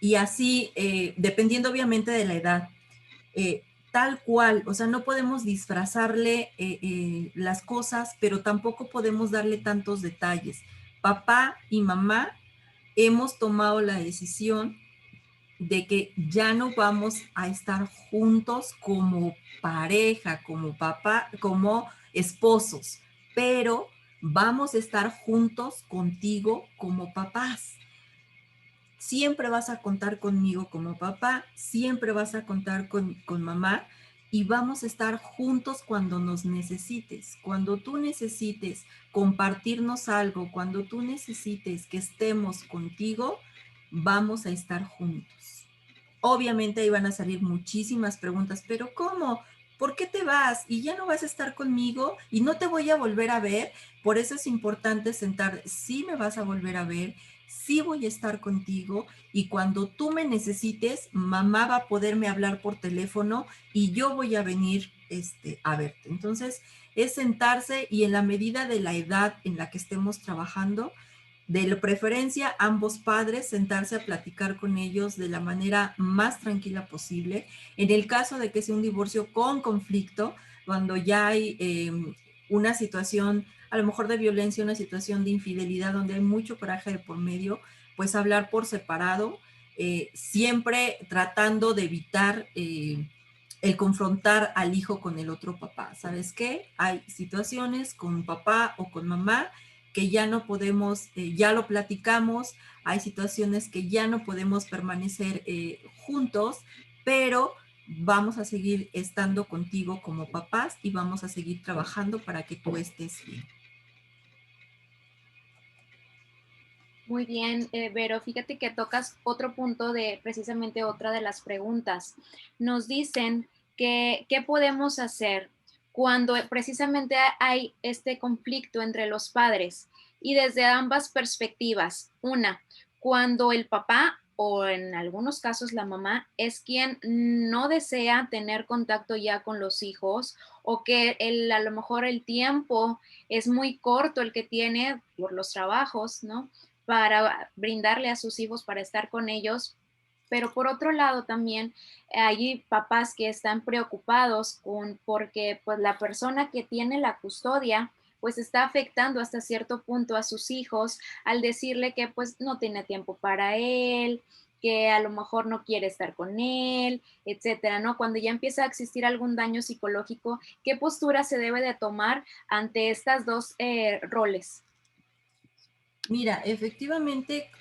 E: y así, dependiendo obviamente de la edad, tal cual, o sea, no podemos disfrazarle las cosas, pero tampoco podemos darle tantos detalles. Papá y mamá hemos tomado la decisión de que ya no vamos a estar juntos como pareja, como papá, como esposos, pero vamos a estar juntos contigo como papás. Siempre vas a contar conmigo como papá, siempre vas a contar con mamá y vamos a estar juntos cuando nos necesites. Cuando tú necesites compartirnos algo, cuando tú necesites que estemos contigo, vamos a estar juntos. Obviamente ahí van a salir muchísimas preguntas, pero ¿cómo? ¿Por qué te vas? ¿Y ya no vas a estar conmigo? ¿Y no te voy a volver a ver? Por eso es importante sentar, sí me vas a volver a ver, sí voy a estar contigo y cuando tú me necesites, mamá va a poderme hablar por teléfono y yo voy a venir a verte. Entonces, es sentarse y en la medida de la edad en la que estemos trabajando, de preferencia ambos padres sentarse a platicar con ellos de la manera más tranquila posible. En el caso de que sea un divorcio con conflicto, cuando ya hay una situación a lo mejor de violencia, una situación de infidelidad donde hay mucho coraje de por medio, pues hablar por separado, siempre tratando de evitar el confrontar al hijo con el otro papá. ¿Sabes qué? Hay situaciones con papá o con mamá que ya no podemos, ya lo platicamos, hay situaciones que ya no podemos permanecer juntos, pero vamos a seguir estando contigo como papás y vamos a seguir trabajando para que tú estés bien.
F: Muy bien, Vero, fíjate que tocas otro punto de precisamente otra de las preguntas. Nos dicen que qué podemos hacer cuando precisamente hay este conflicto entre los padres y desde ambas perspectivas. Una, cuando el papá o en algunos casos la mamá, es quien no desea tener contacto ya con los hijos o que a lo mejor el tiempo es muy corto el que tiene por los trabajos, ¿no? Para brindarle a sus hijos, para estar con ellos. Pero por otro lado también hay papás que están preocupados porque pues la persona que tiene la custodia pues está afectando hasta cierto punto a sus hijos al decirle que pues no tiene tiempo para él, que a lo mejor no quiere estar con él, etcétera, ¿no? Cuando ya empieza a existir algún daño psicológico, ¿qué postura se debe de tomar ante estas dos roles?
E: Mira, efectivamente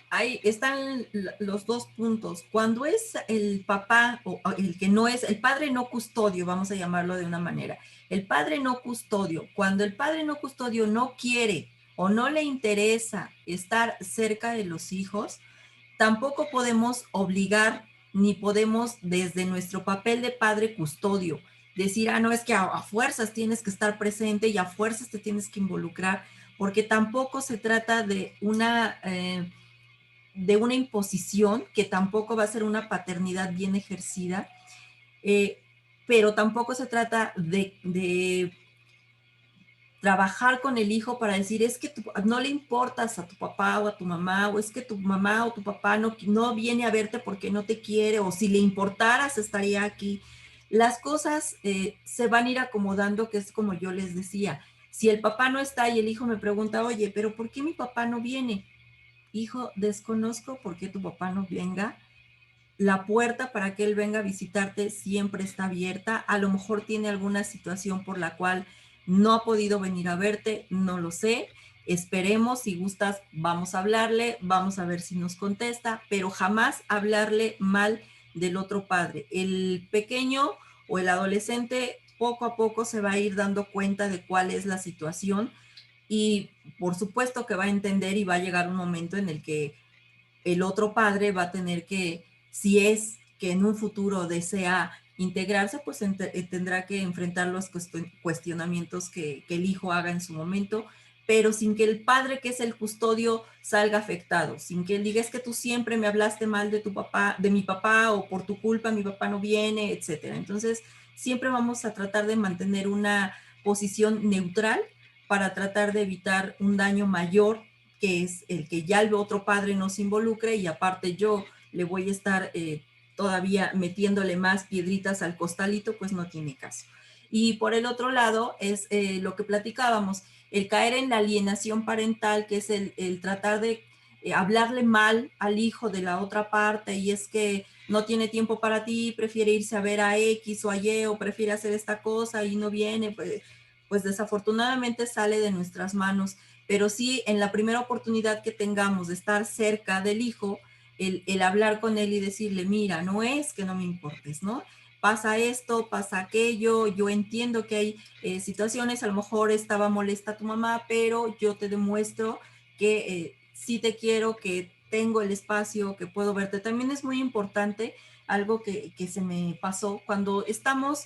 E: están los dos puntos. Cuando es el papá o el que no es, el padre no custodio, vamos a llamarlo de una manera, el padre no custodio, cuando el padre no custodio no quiere o no le interesa estar cerca de los hijos, tampoco podemos obligar ni podemos desde nuestro papel de padre custodio decir, no, es que a fuerzas tienes que estar presente y a fuerzas te tienes que involucrar, porque tampoco se trata de una imposición, que tampoco va a ser una paternidad bien ejercida, pero tampoco se trata de trabajar con el hijo para decir, es que no le importas a tu papá o a tu mamá, o es que tu mamá o tu papá no viene a verte porque no te quiere, o si le importaras estaría aquí. Las cosas se van a ir acomodando, que es como yo les decía. Si el papá no está y el hijo me pregunta, oye, pero ¿por qué mi papá no viene? Hijo, desconozco por qué tu papá no venga. La puerta para que él venga a visitarte siempre está abierta. A lo mejor tiene alguna situación por la cual no ha podido venir a verte, no lo sé. Esperemos, si gustas, vamos a hablarle, vamos a ver si nos contesta, pero jamás hablarle mal del otro padre. El pequeño o el adolescente poco a poco se va a ir dando cuenta de cuál es la situación y por supuesto que va a entender y va a llegar un momento en el que el otro padre va a tener que, si es que en un futuro desea integrarse, pues tendrá que enfrentar los cuestionamientos que el hijo haga en su momento, pero sin que el padre, que es el custodio, salga afectado, sin que él diga, es que tú siempre me hablaste mal de tu papá, de mi papá, o por tu culpa mi papá no viene, etcétera. Entonces, siempre vamos a tratar de mantener una posición neutral para tratar de evitar un daño mayor, que es el que ya el otro padre no se involucre, y aparte yo le voy a estar todavía metiéndole más piedritas al costalito, pues no tiene caso. Y por el otro lado es lo que platicábamos, el caer en la alienación parental, que es el tratar de hablarle mal al hijo de la otra parte, y es que no tiene tiempo para ti, prefiere irse a ver a X o a Y, o prefiere hacer esta cosa y no viene, pues desafortunadamente sale de nuestras manos. Pero sí, en la primera oportunidad que tengamos de estar cerca del hijo, el hablar con él y decirle, mira, no es que no me importes, ¿no? Pasa esto, pasa aquello, yo entiendo que hay situaciones, a lo mejor estaba molesta tu mamá, pero yo te demuestro que sí te quiero, que tengo el espacio, que puedo verte. También es muy importante algo que se me pasó cuando estamos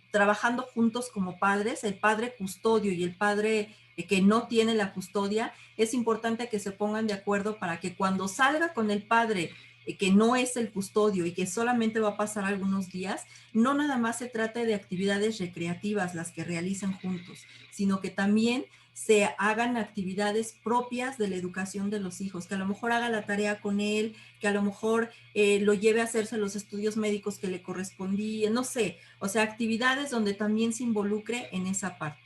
E: trabajando juntos como padres, el padre custodio y el padre que no tiene la custodia, es importante que se pongan de acuerdo para que cuando salga con el padre que no es el custodio y que solamente va a pasar algunos días, no nada más se trate de actividades recreativas las que realicen juntos, sino que también se hagan actividades propias de la educación de los hijos, que a lo mejor haga la tarea con él, que a lo mejor lo lleve a hacerse los estudios médicos que le correspondían, no sé, o sea, actividades donde también se involucre en esa parte.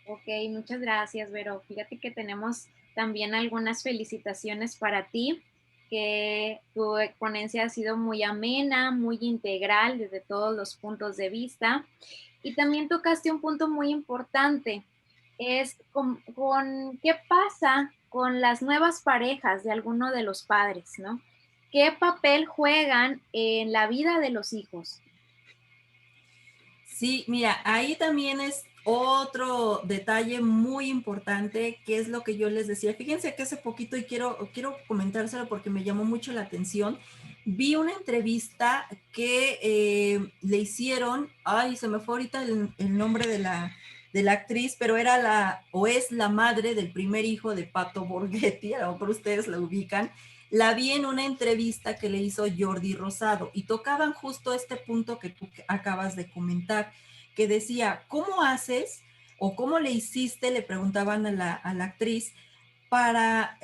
F: Ok, muchas gracias, Vero. Fíjate que tenemos también algunas felicitaciones para ti, que tu ponencia ha sido muy amena, muy integral desde todos los puntos de vista. Y también tocaste un punto muy importante, es qué pasa con las nuevas parejas de alguno de los padres, ¿no? ¿Qué papel juegan en la vida de los hijos?
E: Sí, mira, ahí también es otro detalle muy importante, que es lo que yo les decía. Fíjense que hace poquito, y quiero comentárselo porque me llamó mucho la atención, vi una entrevista que le hicieron, ay, se me fue ahorita el nombre de la actriz, pero era o es la madre del primer hijo de Pato Borghetti, a lo mejor ustedes la ubican. La vi en una entrevista que le hizo Jordi Rosado y tocaban justo este punto que tú acabas de comentar, que decía, ¿cómo haces o cómo le hiciste? Le preguntaban a la actriz para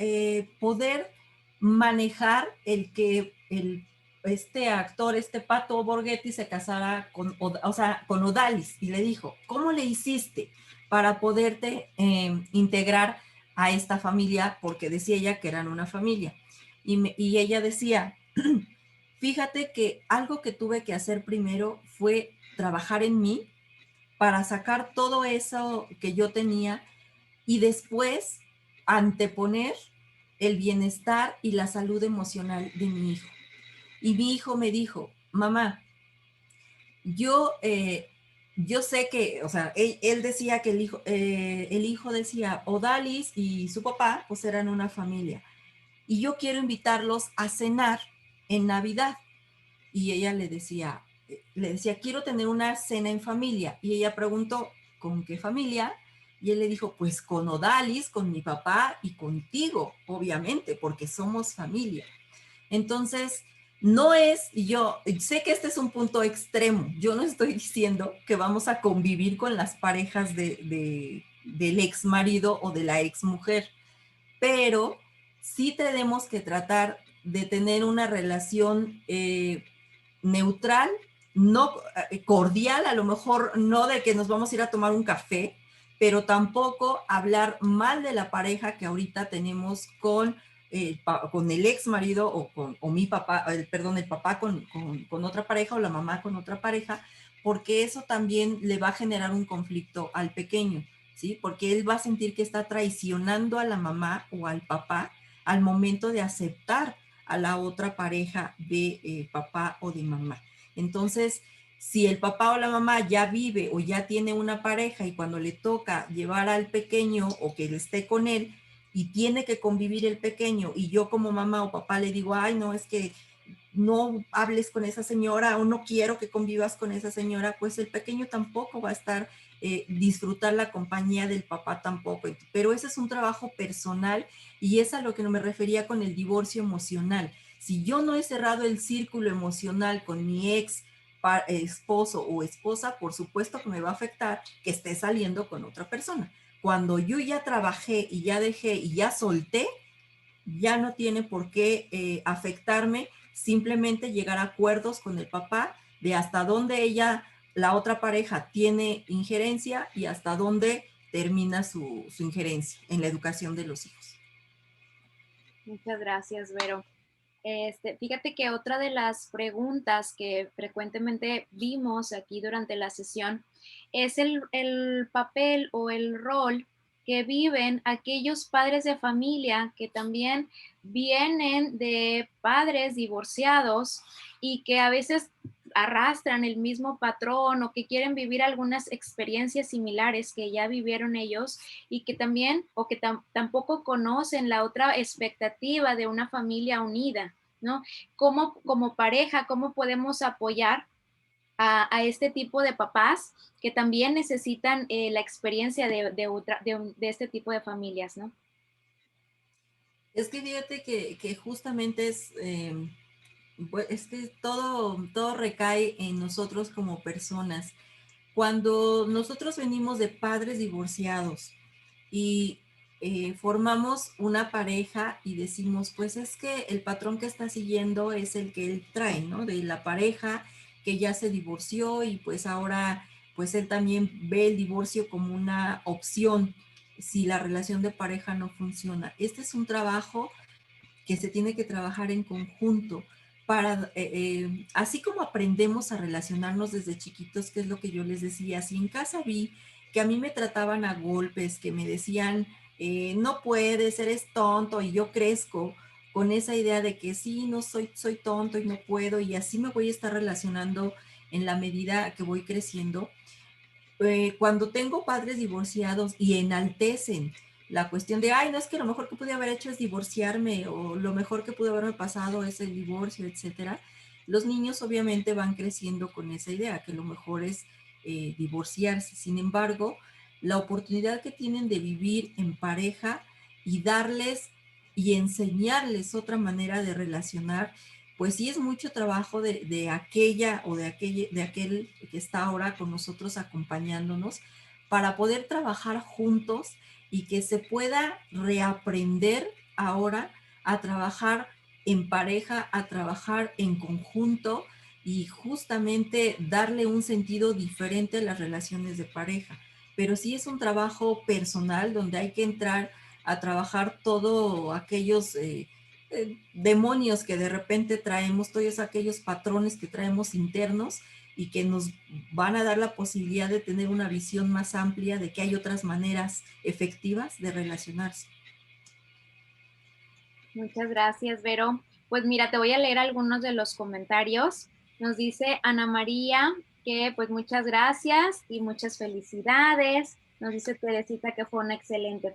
E: poder manejar el que este actor, este Pato Borghetti, se casara con Odalis, y le dijo, ¿cómo le hiciste para poderte integrar a esta familia? Porque decía ella que eran una familia. Y ella decía, fíjate que algo que tuve que hacer primero fue trabajar en mí para sacar todo eso que yo tenía y después anteponer el bienestar y la salud emocional de mi hijo. Y mi hijo me dijo, mamá, yo sé que, o sea, él decía que el hijo decía, Odalis y su papá pues eran una familia. Y yo quiero invitarlos a cenar en Navidad. Y ella le decía, quiero tener una cena en familia. Y ella preguntó, ¿con qué familia? Y él le dijo, pues con Odalis, con mi papá y contigo, obviamente, porque somos familia. Entonces, no es, y yo sé que este es un punto extremo, yo no estoy diciendo que vamos a convivir con las parejas del ex marido o de la ex mujer, pero sí tenemos que tratar de tener una relación neutral, no cordial, a lo mejor no de que nos vamos a ir a tomar un café, pero tampoco hablar mal de la pareja que ahorita tenemos con el ex marido o mi papá, el papá con otra pareja o la mamá con otra pareja, porque eso también le va a generar un conflicto al pequeño, ¿sí? Porque él va a sentir que está traicionando a la mamá o al papá al momento de aceptar a la otra pareja de papá o de mamá. Entonces, si el papá o la mamá ya vive o ya tiene una pareja y cuando le toca llevar al pequeño o que esté con él y tiene que convivir el pequeño y yo como mamá o papá le digo, ay, no, es que no hables con esa señora o no quiero que convivas con esa señora, pues el pequeño tampoco va a estar disfrutar la compañía del papá tampoco. Pero ese es un trabajo personal y es a lo que me refería con el divorcio emocional. Si yo no he cerrado el círculo emocional con mi ex esposo o esposa, por supuesto que me va a afectar que esté saliendo con otra persona. Cuando yo ya trabajé y ya dejé y ya solté, ya no tiene por qué afectarme, simplemente llegar a acuerdos con el papá de hasta dónde la otra pareja tiene injerencia y hasta dónde termina su injerencia en la educación de los hijos.
F: Muchas gracias, Vero. Fíjate que otra de las preguntas que frecuentemente vimos aquí durante la sesión es el papel o el rol que viven aquellos padres de familia que también vienen de padres divorciados y que a veces arrastran el mismo patrón o que quieren vivir algunas experiencias similares que ya vivieron ellos y que también o que tampoco conocen la otra expectativa de una familia unida, ¿no? Como pareja, ¿cómo podemos apoyar a este tipo de papás que también necesitan la experiencia de este tipo de familias, ¿no?
E: Es que fíjate que justamente es que todo recae en nosotros como personas. Cuando nosotros venimos de padres divorciados y formamos una pareja y decimos, pues es que el patrón que está siguiendo es el que él trae, ¿no? De la pareja que ya se divorció y pues ahora, pues él también ve el divorcio como una opción si la relación de pareja no funciona. Este es un trabajo que se tiene que trabajar en conjunto para, así como aprendemos a relacionarnos desde chiquitos, que es lo que yo les decía, si en casa vi que a mí me trataban a golpes, que me decían, no puedes, eres tonto, y yo crezco con esa idea de que sí, no soy tonto y no puedo, y así me voy a estar relacionando en la medida que voy creciendo. Cuando tengo padres divorciados y enaltecen la cuestión de, ay, no, es que lo mejor que pude haber hecho es divorciarme o lo mejor que pudo haberme pasado es el divorcio, etcétera, los niños obviamente van creciendo con esa idea, que lo mejor es divorciarse. Sin embargo, la oportunidad que tienen de vivir en pareja y darles y enseñarles otra manera de relacionar, pues sí es mucho trabajo de aquella o de aquel que está ahora con nosotros acompañándonos para poder trabajar juntos y que se pueda reaprender ahora a trabajar en pareja, a trabajar en conjunto y justamente darle un sentido diferente a las relaciones de pareja. Pero sí es un trabajo personal donde hay que entrar a trabajar todos aquellos demonios que de repente traemos, todos aquellos patrones que traemos internos y que nos van a dar la posibilidad de tener una visión más amplia de que hay otras maneras efectivas de relacionarse.
F: Muchas gracias, Vero. Pues mira, te voy a leer algunos de los comentarios. Nos dice Ana María que pues muchas gracias y muchas felicidades. Nos dice Teresita que fue una excelente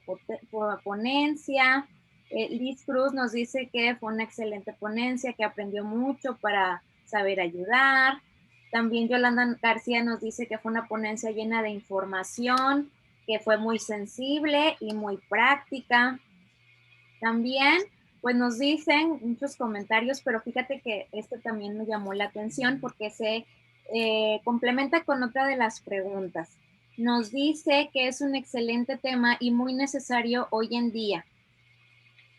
F: ponencia. Liz Cruz nos dice que fue una excelente ponencia, que aprendió mucho para saber ayudar. También Yolanda García nos dice que fue una ponencia llena de información, que fue muy sensible y muy práctica. También, pues nos dicen muchos comentarios, pero fíjate que este también me llamó la atención porque se complementa con otra de las preguntas. Nos dice que es un excelente tema y muy necesario hoy en día.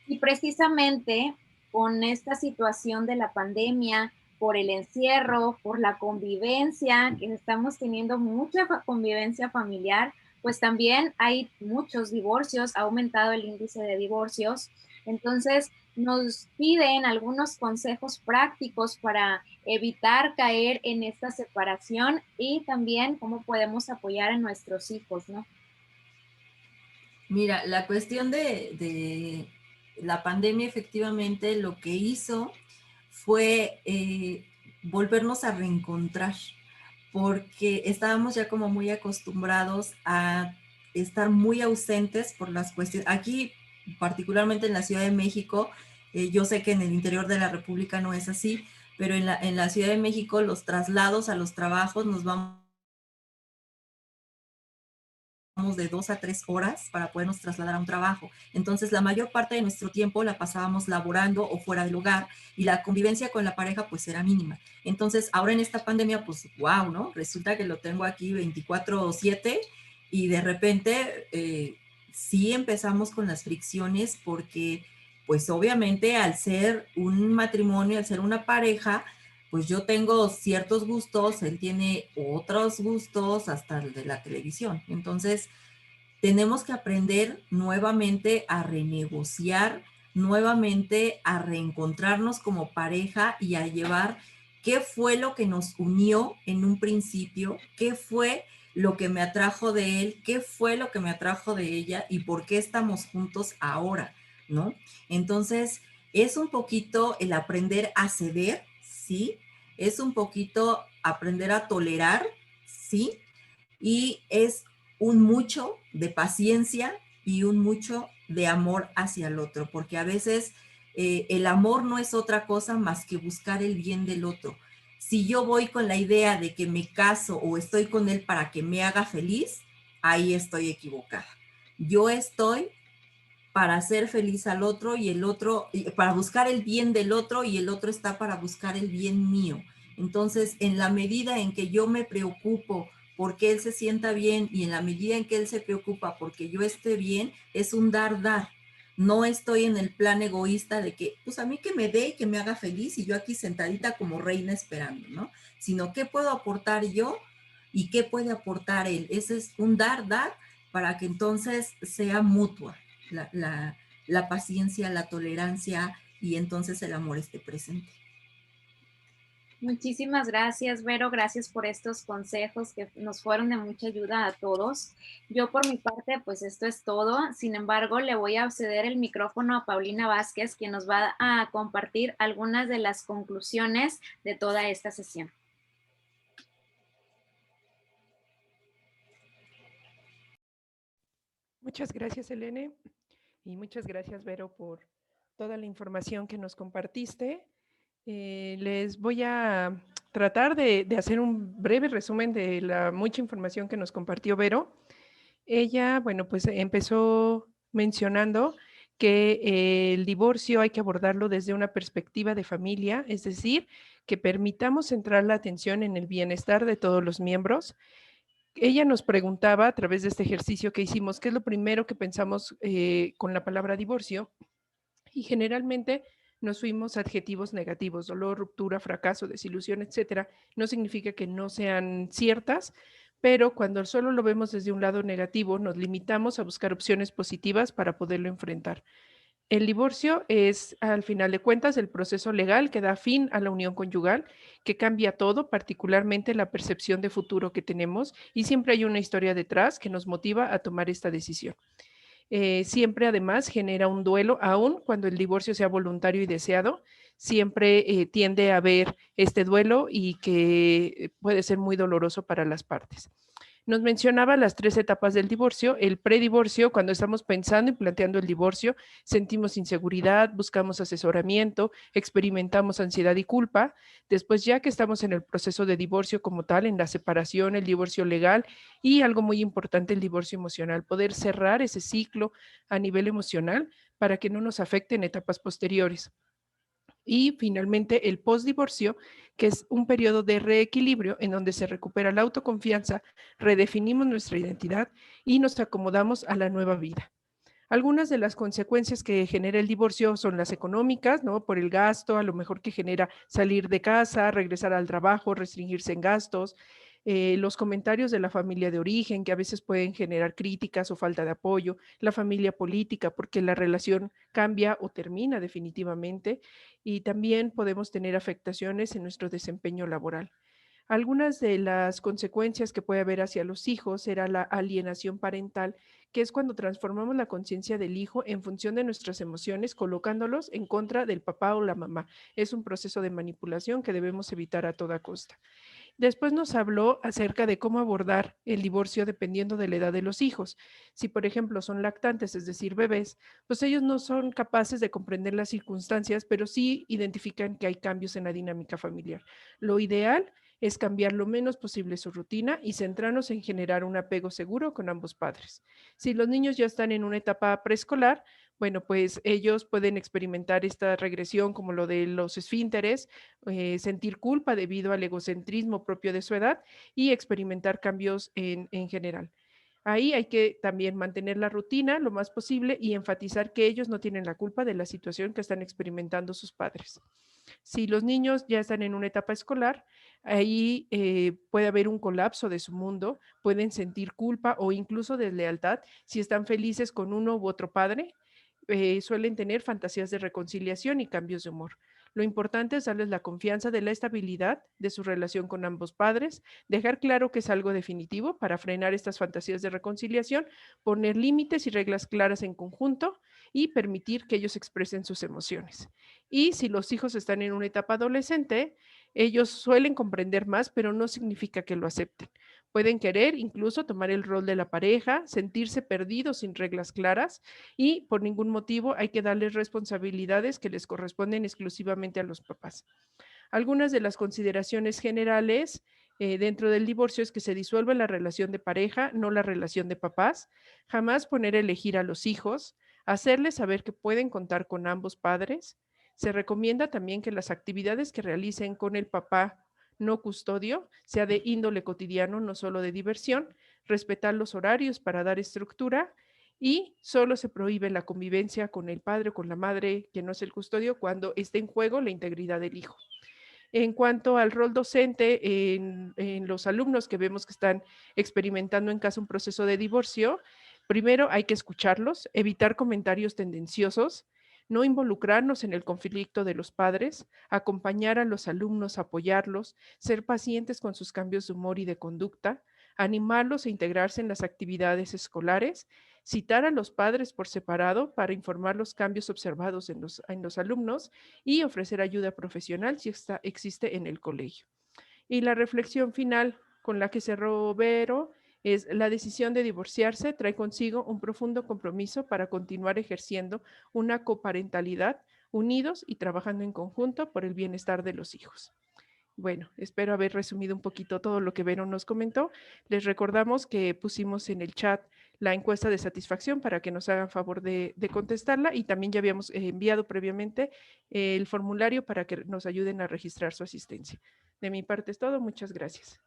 F: Y precisamente con esta situación de la pandemia, por el encierro, por la convivencia, que estamos teniendo mucha convivencia familiar, pues también hay muchos divorcios, ha aumentado el índice de divorcios. Entonces, nos piden algunos consejos prácticos para evitar caer en esta separación y también cómo podemos apoyar a nuestros hijos, ¿no?
E: Mira, la cuestión de la pandemia efectivamente lo que hizo fue volvernos a reencontrar, porque estábamos ya como muy acostumbrados a estar muy ausentes por las cuestiones. Aquí, particularmente en la Ciudad de México, yo sé que en el interior de la República no es así, pero en la Ciudad de México los traslados a los trabajos nos vamos de 2 a 3 horas para podernos trasladar a un trabajo. Entonces, la mayor parte de nuestro tiempo la pasábamos laborando o fuera del hogar y la convivencia con la pareja pues era mínima. Entonces, ahora en esta pandemia, pues, wow, ¿no? Resulta que lo tengo aquí 24/7 y de repente sí empezamos con las fricciones porque, pues, obviamente al ser un matrimonio, al ser una pareja, pues yo tengo ciertos gustos, él tiene otros gustos, hasta el de la televisión. Entonces, tenemos que aprender nuevamente a renegociar, nuevamente a reencontrarnos como pareja y a llevar qué fue lo que nos unió en un principio, qué fue lo que me atrajo de él, qué fue lo que me atrajo de ella y por qué estamos juntos ahora, ¿no? Entonces, es un poquito el aprender a ceder, ¿sí? Es un poquito aprender a tolerar, ¿sí? Y es un mucho de paciencia y un mucho de amor hacia el otro, porque a veces el amor no es otra cosa más que buscar el bien del otro. Si yo voy con la idea de que me caso o estoy con él para que me haga feliz, ahí estoy equivocada. Yo estoy para hacer feliz al otro y el otro, para buscar el bien del otro y el otro está para buscar el bien mío. Entonces, en la medida en que yo me preocupo porque él se sienta bien y en la medida en que él se preocupa porque yo esté bien, es un dar. No estoy en el plan egoísta de que, pues a mí que me dé y que me haga feliz y yo aquí sentadita como reina esperando, ¿no? Sino qué puedo aportar yo y qué puede aportar él. Ese es un dar para que entonces sea mutua la paciencia, la tolerancia y entonces el amor esté presente.
F: Muchísimas gracias, Vero. Gracias por estos consejos que nos fueron de mucha ayuda a todos. Yo por mi parte, pues esto es todo. Sin embargo, le voy a ceder el micrófono a Paulina Vázquez, quien nos va a compartir algunas de las conclusiones de toda esta sesión.
G: Muchas gracias, Elene, y muchas gracias, Vero, por toda la información que nos compartiste. Les voy a tratar de hacer un breve resumen de la mucha información que nos compartió Vero. Ella, bueno, pues empezó mencionando que el divorcio hay que abordarlo desde una perspectiva de familia, es decir, que permitamos centrar la atención en el bienestar de todos los miembros. Ella nos preguntaba a través de este ejercicio que hicimos, ¿qué es lo primero que pensamos con la palabra divorcio? Y generalmente nos fuimos a adjetivos negativos, dolor, ruptura, fracaso, desilusión, etcétera. No significa que no sean ciertas, pero cuando solo lo vemos desde un lado negativo, nos limitamos a buscar opciones positivas para poderlo enfrentar. El divorcio es, al final de cuentas, el proceso legal que da fin a la unión conyugal, que cambia todo, particularmente la percepción de futuro que tenemos, y siempre hay una historia detrás que nos motiva a tomar esta decisión. Siempre además genera un duelo, aun cuando el divorcio sea voluntario y deseado, siempre tiende a haber este duelo y que puede ser muy doloroso para las partes. Nos mencionaba las 3 etapas del divorcio. El predivorcio, cuando estamos pensando y planteando el divorcio, sentimos inseguridad, buscamos asesoramiento, experimentamos ansiedad y culpa. Después, ya que estamos en el proceso de divorcio como tal, en la separación, el divorcio legal y algo muy importante, el divorcio emocional, poder cerrar ese ciclo a nivel emocional para que no nos afecte en etapas posteriores. Y finalmente el postdivorcio, que es un periodo de reequilibrio en donde se recupera la autoconfianza, redefinimos nuestra identidad y nos acomodamos a la nueva vida. Algunas de las consecuencias que genera el divorcio son las económicas, ¿no? Por el gasto, a lo mejor que genera salir de casa, regresar al trabajo, restringirse en gastos, los comentarios de la familia de origen, que a veces pueden generar críticas o falta de apoyo, la familia política, porque la relación cambia o termina definitivamente, y también podemos tener afectaciones en nuestro desempeño laboral. Algunas de las consecuencias que puede haber hacia los hijos era la alienación parental, que es cuando transformamos la conciencia del hijo en función de nuestras emociones, colocándolos en contra del papá o la mamá. Es un proceso de manipulación que debemos evitar a toda costa. Después nos habló acerca de cómo abordar el divorcio dependiendo de la edad de los hijos. Si, por ejemplo, son lactantes, es decir, bebés, pues ellos no son capaces de comprender las circunstancias, pero sí identifican que hay cambios en la dinámica familiar. Lo ideal es cambiar lo menos posible su rutina y centrarnos en generar un apego seguro con ambos padres. Si los niños ya están en una etapa preescolar, bueno, pues ellos pueden experimentar esta regresión como lo de los esfínteres, sentir culpa debido al egocentrismo propio de su edad y experimentar cambios en general. Ahí hay que también mantener la rutina lo más posible y enfatizar que ellos no tienen la culpa de la situación que están experimentando sus padres. Si los niños ya están en una etapa escolar, ahí puede haber un colapso de su mundo, pueden sentir culpa o incluso deslealtad si están felices con uno u otro padre. Suelen tener fantasías de reconciliación y cambios de humor. Lo importante es darles la confianza de la estabilidad de su relación con ambos padres, dejar claro que es algo definitivo para frenar estas fantasías de reconciliación, poner límites y reglas claras en conjunto y permitir que ellos expresen sus emociones. Y si los hijos están en una etapa adolescente, ellos suelen comprender más, pero no significa que lo acepten. Pueden querer incluso tomar el rol de la pareja, sentirse perdidos sin reglas claras y por ningún motivo hay que darles responsabilidades que les corresponden exclusivamente a los papás. Algunas de las consideraciones generales dentro del divorcio es que se disuelve la relación de pareja, no la relación de papás, jamás poner a elegir a los hijos, hacerles saber que pueden contar con ambos padres. Se recomienda también que las actividades que realicen con el papá no custodio sea de índole cotidiano, no solo de diversión, respetar los horarios para dar estructura y solo se prohíbe la convivencia con el padre o con la madre, que no es el custodio, cuando esté en juego la integridad del hijo. En cuanto al rol docente en los alumnos que vemos que están experimentando en casa un proceso de divorcio, primero hay que escucharlos, evitar comentarios tendenciosos, no involucrarnos en el conflicto de los padres, acompañar a los alumnos, apoyarlos, ser pacientes con sus cambios de humor y de conducta, animarlos a integrarse en las actividades escolares, citar a los padres por separado para informar los cambios observados en los alumnos y ofrecer ayuda profesional si existe en el colegio. Y la reflexión final con la que cerró Vero es: la decisión de divorciarse trae consigo un profundo compromiso para continuar ejerciendo una coparentalidad unidos y trabajando en conjunto por el bienestar de los hijos. Bueno, espero haber resumido un poquito todo lo que Vero nos comentó. Les recordamos que pusimos en el chat la encuesta de satisfacción para que nos hagan favor de contestarla, y también ya habíamos enviado previamente el formulario para que nos ayuden a registrar su asistencia. De mi parte es todo. Muchas gracias.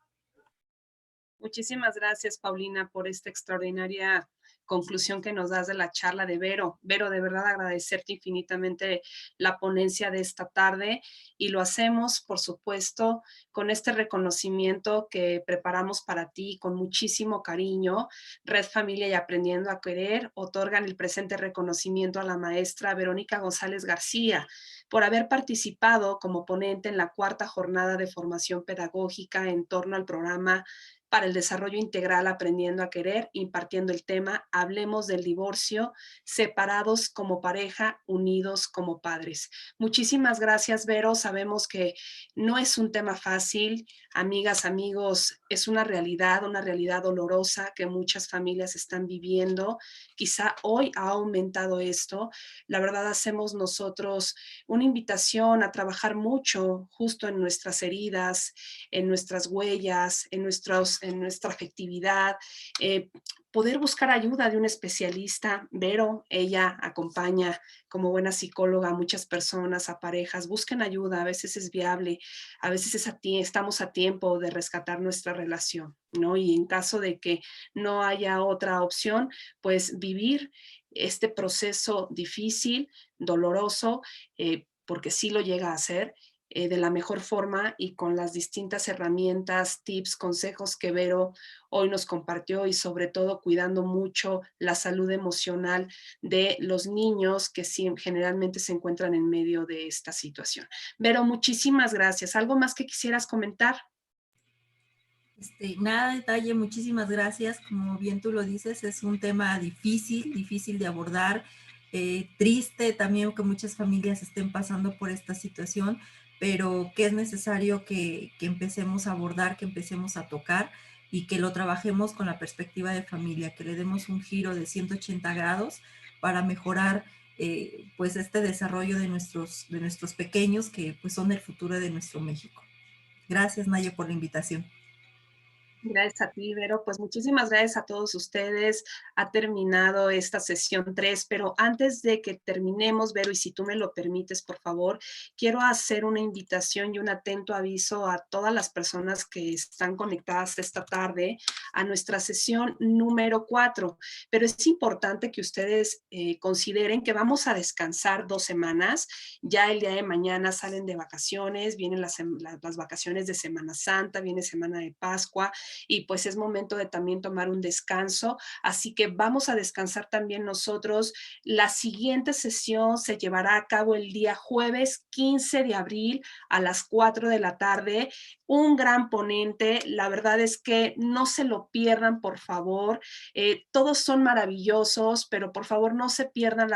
A: Muchísimas gracias, Paulina, por esta extraordinaria conclusión que nos das de la charla de Vero. Vero, de verdad agradecerte infinitamente la ponencia de esta tarde, y lo hacemos, por supuesto, con este reconocimiento que preparamos para ti con muchísimo cariño. Red Familia y Aprendiendo a Querer otorgan el presente reconocimiento a la maestra Verónica González García por haber participado como ponente en la 4ª jornada de formación pedagógica en torno al programa para el desarrollo integral Aprendiendo a Querer, impartiendo el tema Hablemos del divorcio, separados como pareja, unidos como padres. Muchísimas gracias, Vero. Sabemos que no es un tema fácil, amigas, amigos, es una realidad dolorosa que muchas familias están viviendo. Quizá hoy ha aumentado esto. La verdad, hacemos nosotros una invitación a trabajar mucho justo en nuestras heridas, en nuestras huellas, en nuestra afectividad, poder buscar ayuda de un especialista. Vero, ella acompaña como buena psicóloga a muchas personas, a parejas. Busquen ayuda, a veces es viable, a veces estamos a tiempo de rescatar nuestra relación, ¿no? Y en caso de que no haya otra opción, pues vivir este proceso difícil, doloroso, porque sí lo llega a ser, de la mejor forma y con las distintas herramientas, tips, consejos que Vero hoy nos compartió, y sobre todo cuidando mucho la salud emocional de los niños que sí, generalmente se encuentran en medio de esta situación. Vero, muchísimas gracias. ¿Algo más que quisieras comentar?
E: Nada, detalle, muchísimas gracias. Como bien tú lo dices, es un tema difícil de abordar, triste también que muchas familias estén pasando por esta situación, pero que es necesario que empecemos a abordar, que empecemos a tocar y que lo trabajemos con la perspectiva de familia, que le demos un giro de 180 grados para mejorar pues este desarrollo de nuestros pequeños, que pues son el futuro de nuestro México. Gracias, Naye, por la invitación.
A: Gracias a ti, Vero. Pues muchísimas gracias a todos ustedes. Ha terminado esta sesión 3, pero antes de que terminemos, Vero, y si tú me lo permites, por favor, quiero hacer una invitación y un atento aviso a todas las personas que están conectadas esta tarde a nuestra sesión número 4. Pero es importante que ustedes consideren que vamos a descansar 2 semanas. Ya el día de mañana salen de vacaciones, vienen las vacaciones de Semana Santa, viene Semana de Pascua, y pues es momento de también tomar un descanso, así que vamos a descansar también nosotros. La siguiente sesión se llevará a cabo el día jueves 15 de abril a las 4 de la tarde. Un gran ponente, la verdad es que no se lo pierdan, por favor. Todos son maravillosos, pero por favor no se pierdan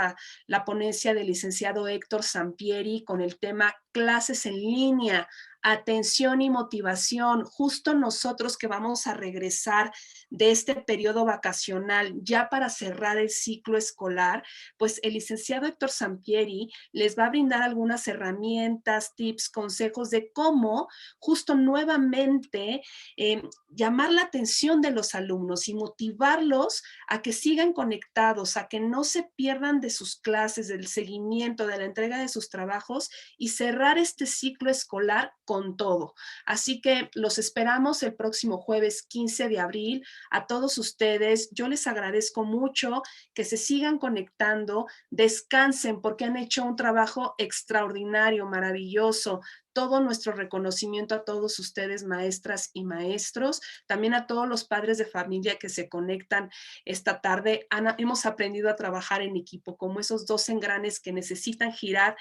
A: la ponencia del licenciado Héctor Sampieri con el tema Clases en línea, atención y motivación. Justo nosotros que vamos a regresar de este periodo vacacional ya para cerrar el ciclo escolar, pues el licenciado Héctor Sampieri les va a brindar algunas herramientas, tips, consejos de cómo justo nuevamente llamar la atención de los alumnos y motivarlos a que sigan conectados, a que no se pierdan de sus clases, del seguimiento, de la entrega de sus trabajos, y cerrar este ciclo escolar con todo. Así que los esperamos el próximo jueves 15 de abril. A todos ustedes, yo les agradezco mucho que se sigan conectando, descansen porque han hecho un trabajo extraordinario, maravilloso. Todo nuestro reconocimiento a todos ustedes, maestras y maestros, también a todos los padres de familia que se conectan esta tarde. Hemos aprendido a trabajar en equipo, como esos 2 engranes que necesitan girar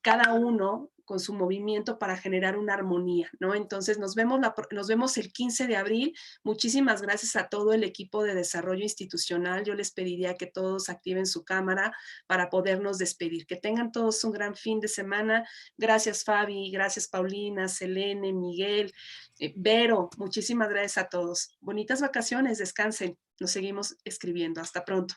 A: cada uno con su movimiento para generar una armonía, ¿no? Entonces nos vemos el 15 de abril. Muchísimas gracias a todo el equipo de desarrollo institucional. Yo les pediría que todos activen su cámara para podernos despedir. Que tengan todos un gran fin de semana. Gracias, Fabi, gracias, Paulina, Selene, Miguel, Vero. Muchísimas gracias a todos. Bonitas vacaciones, descansen. Nos seguimos escribiendo. Hasta pronto.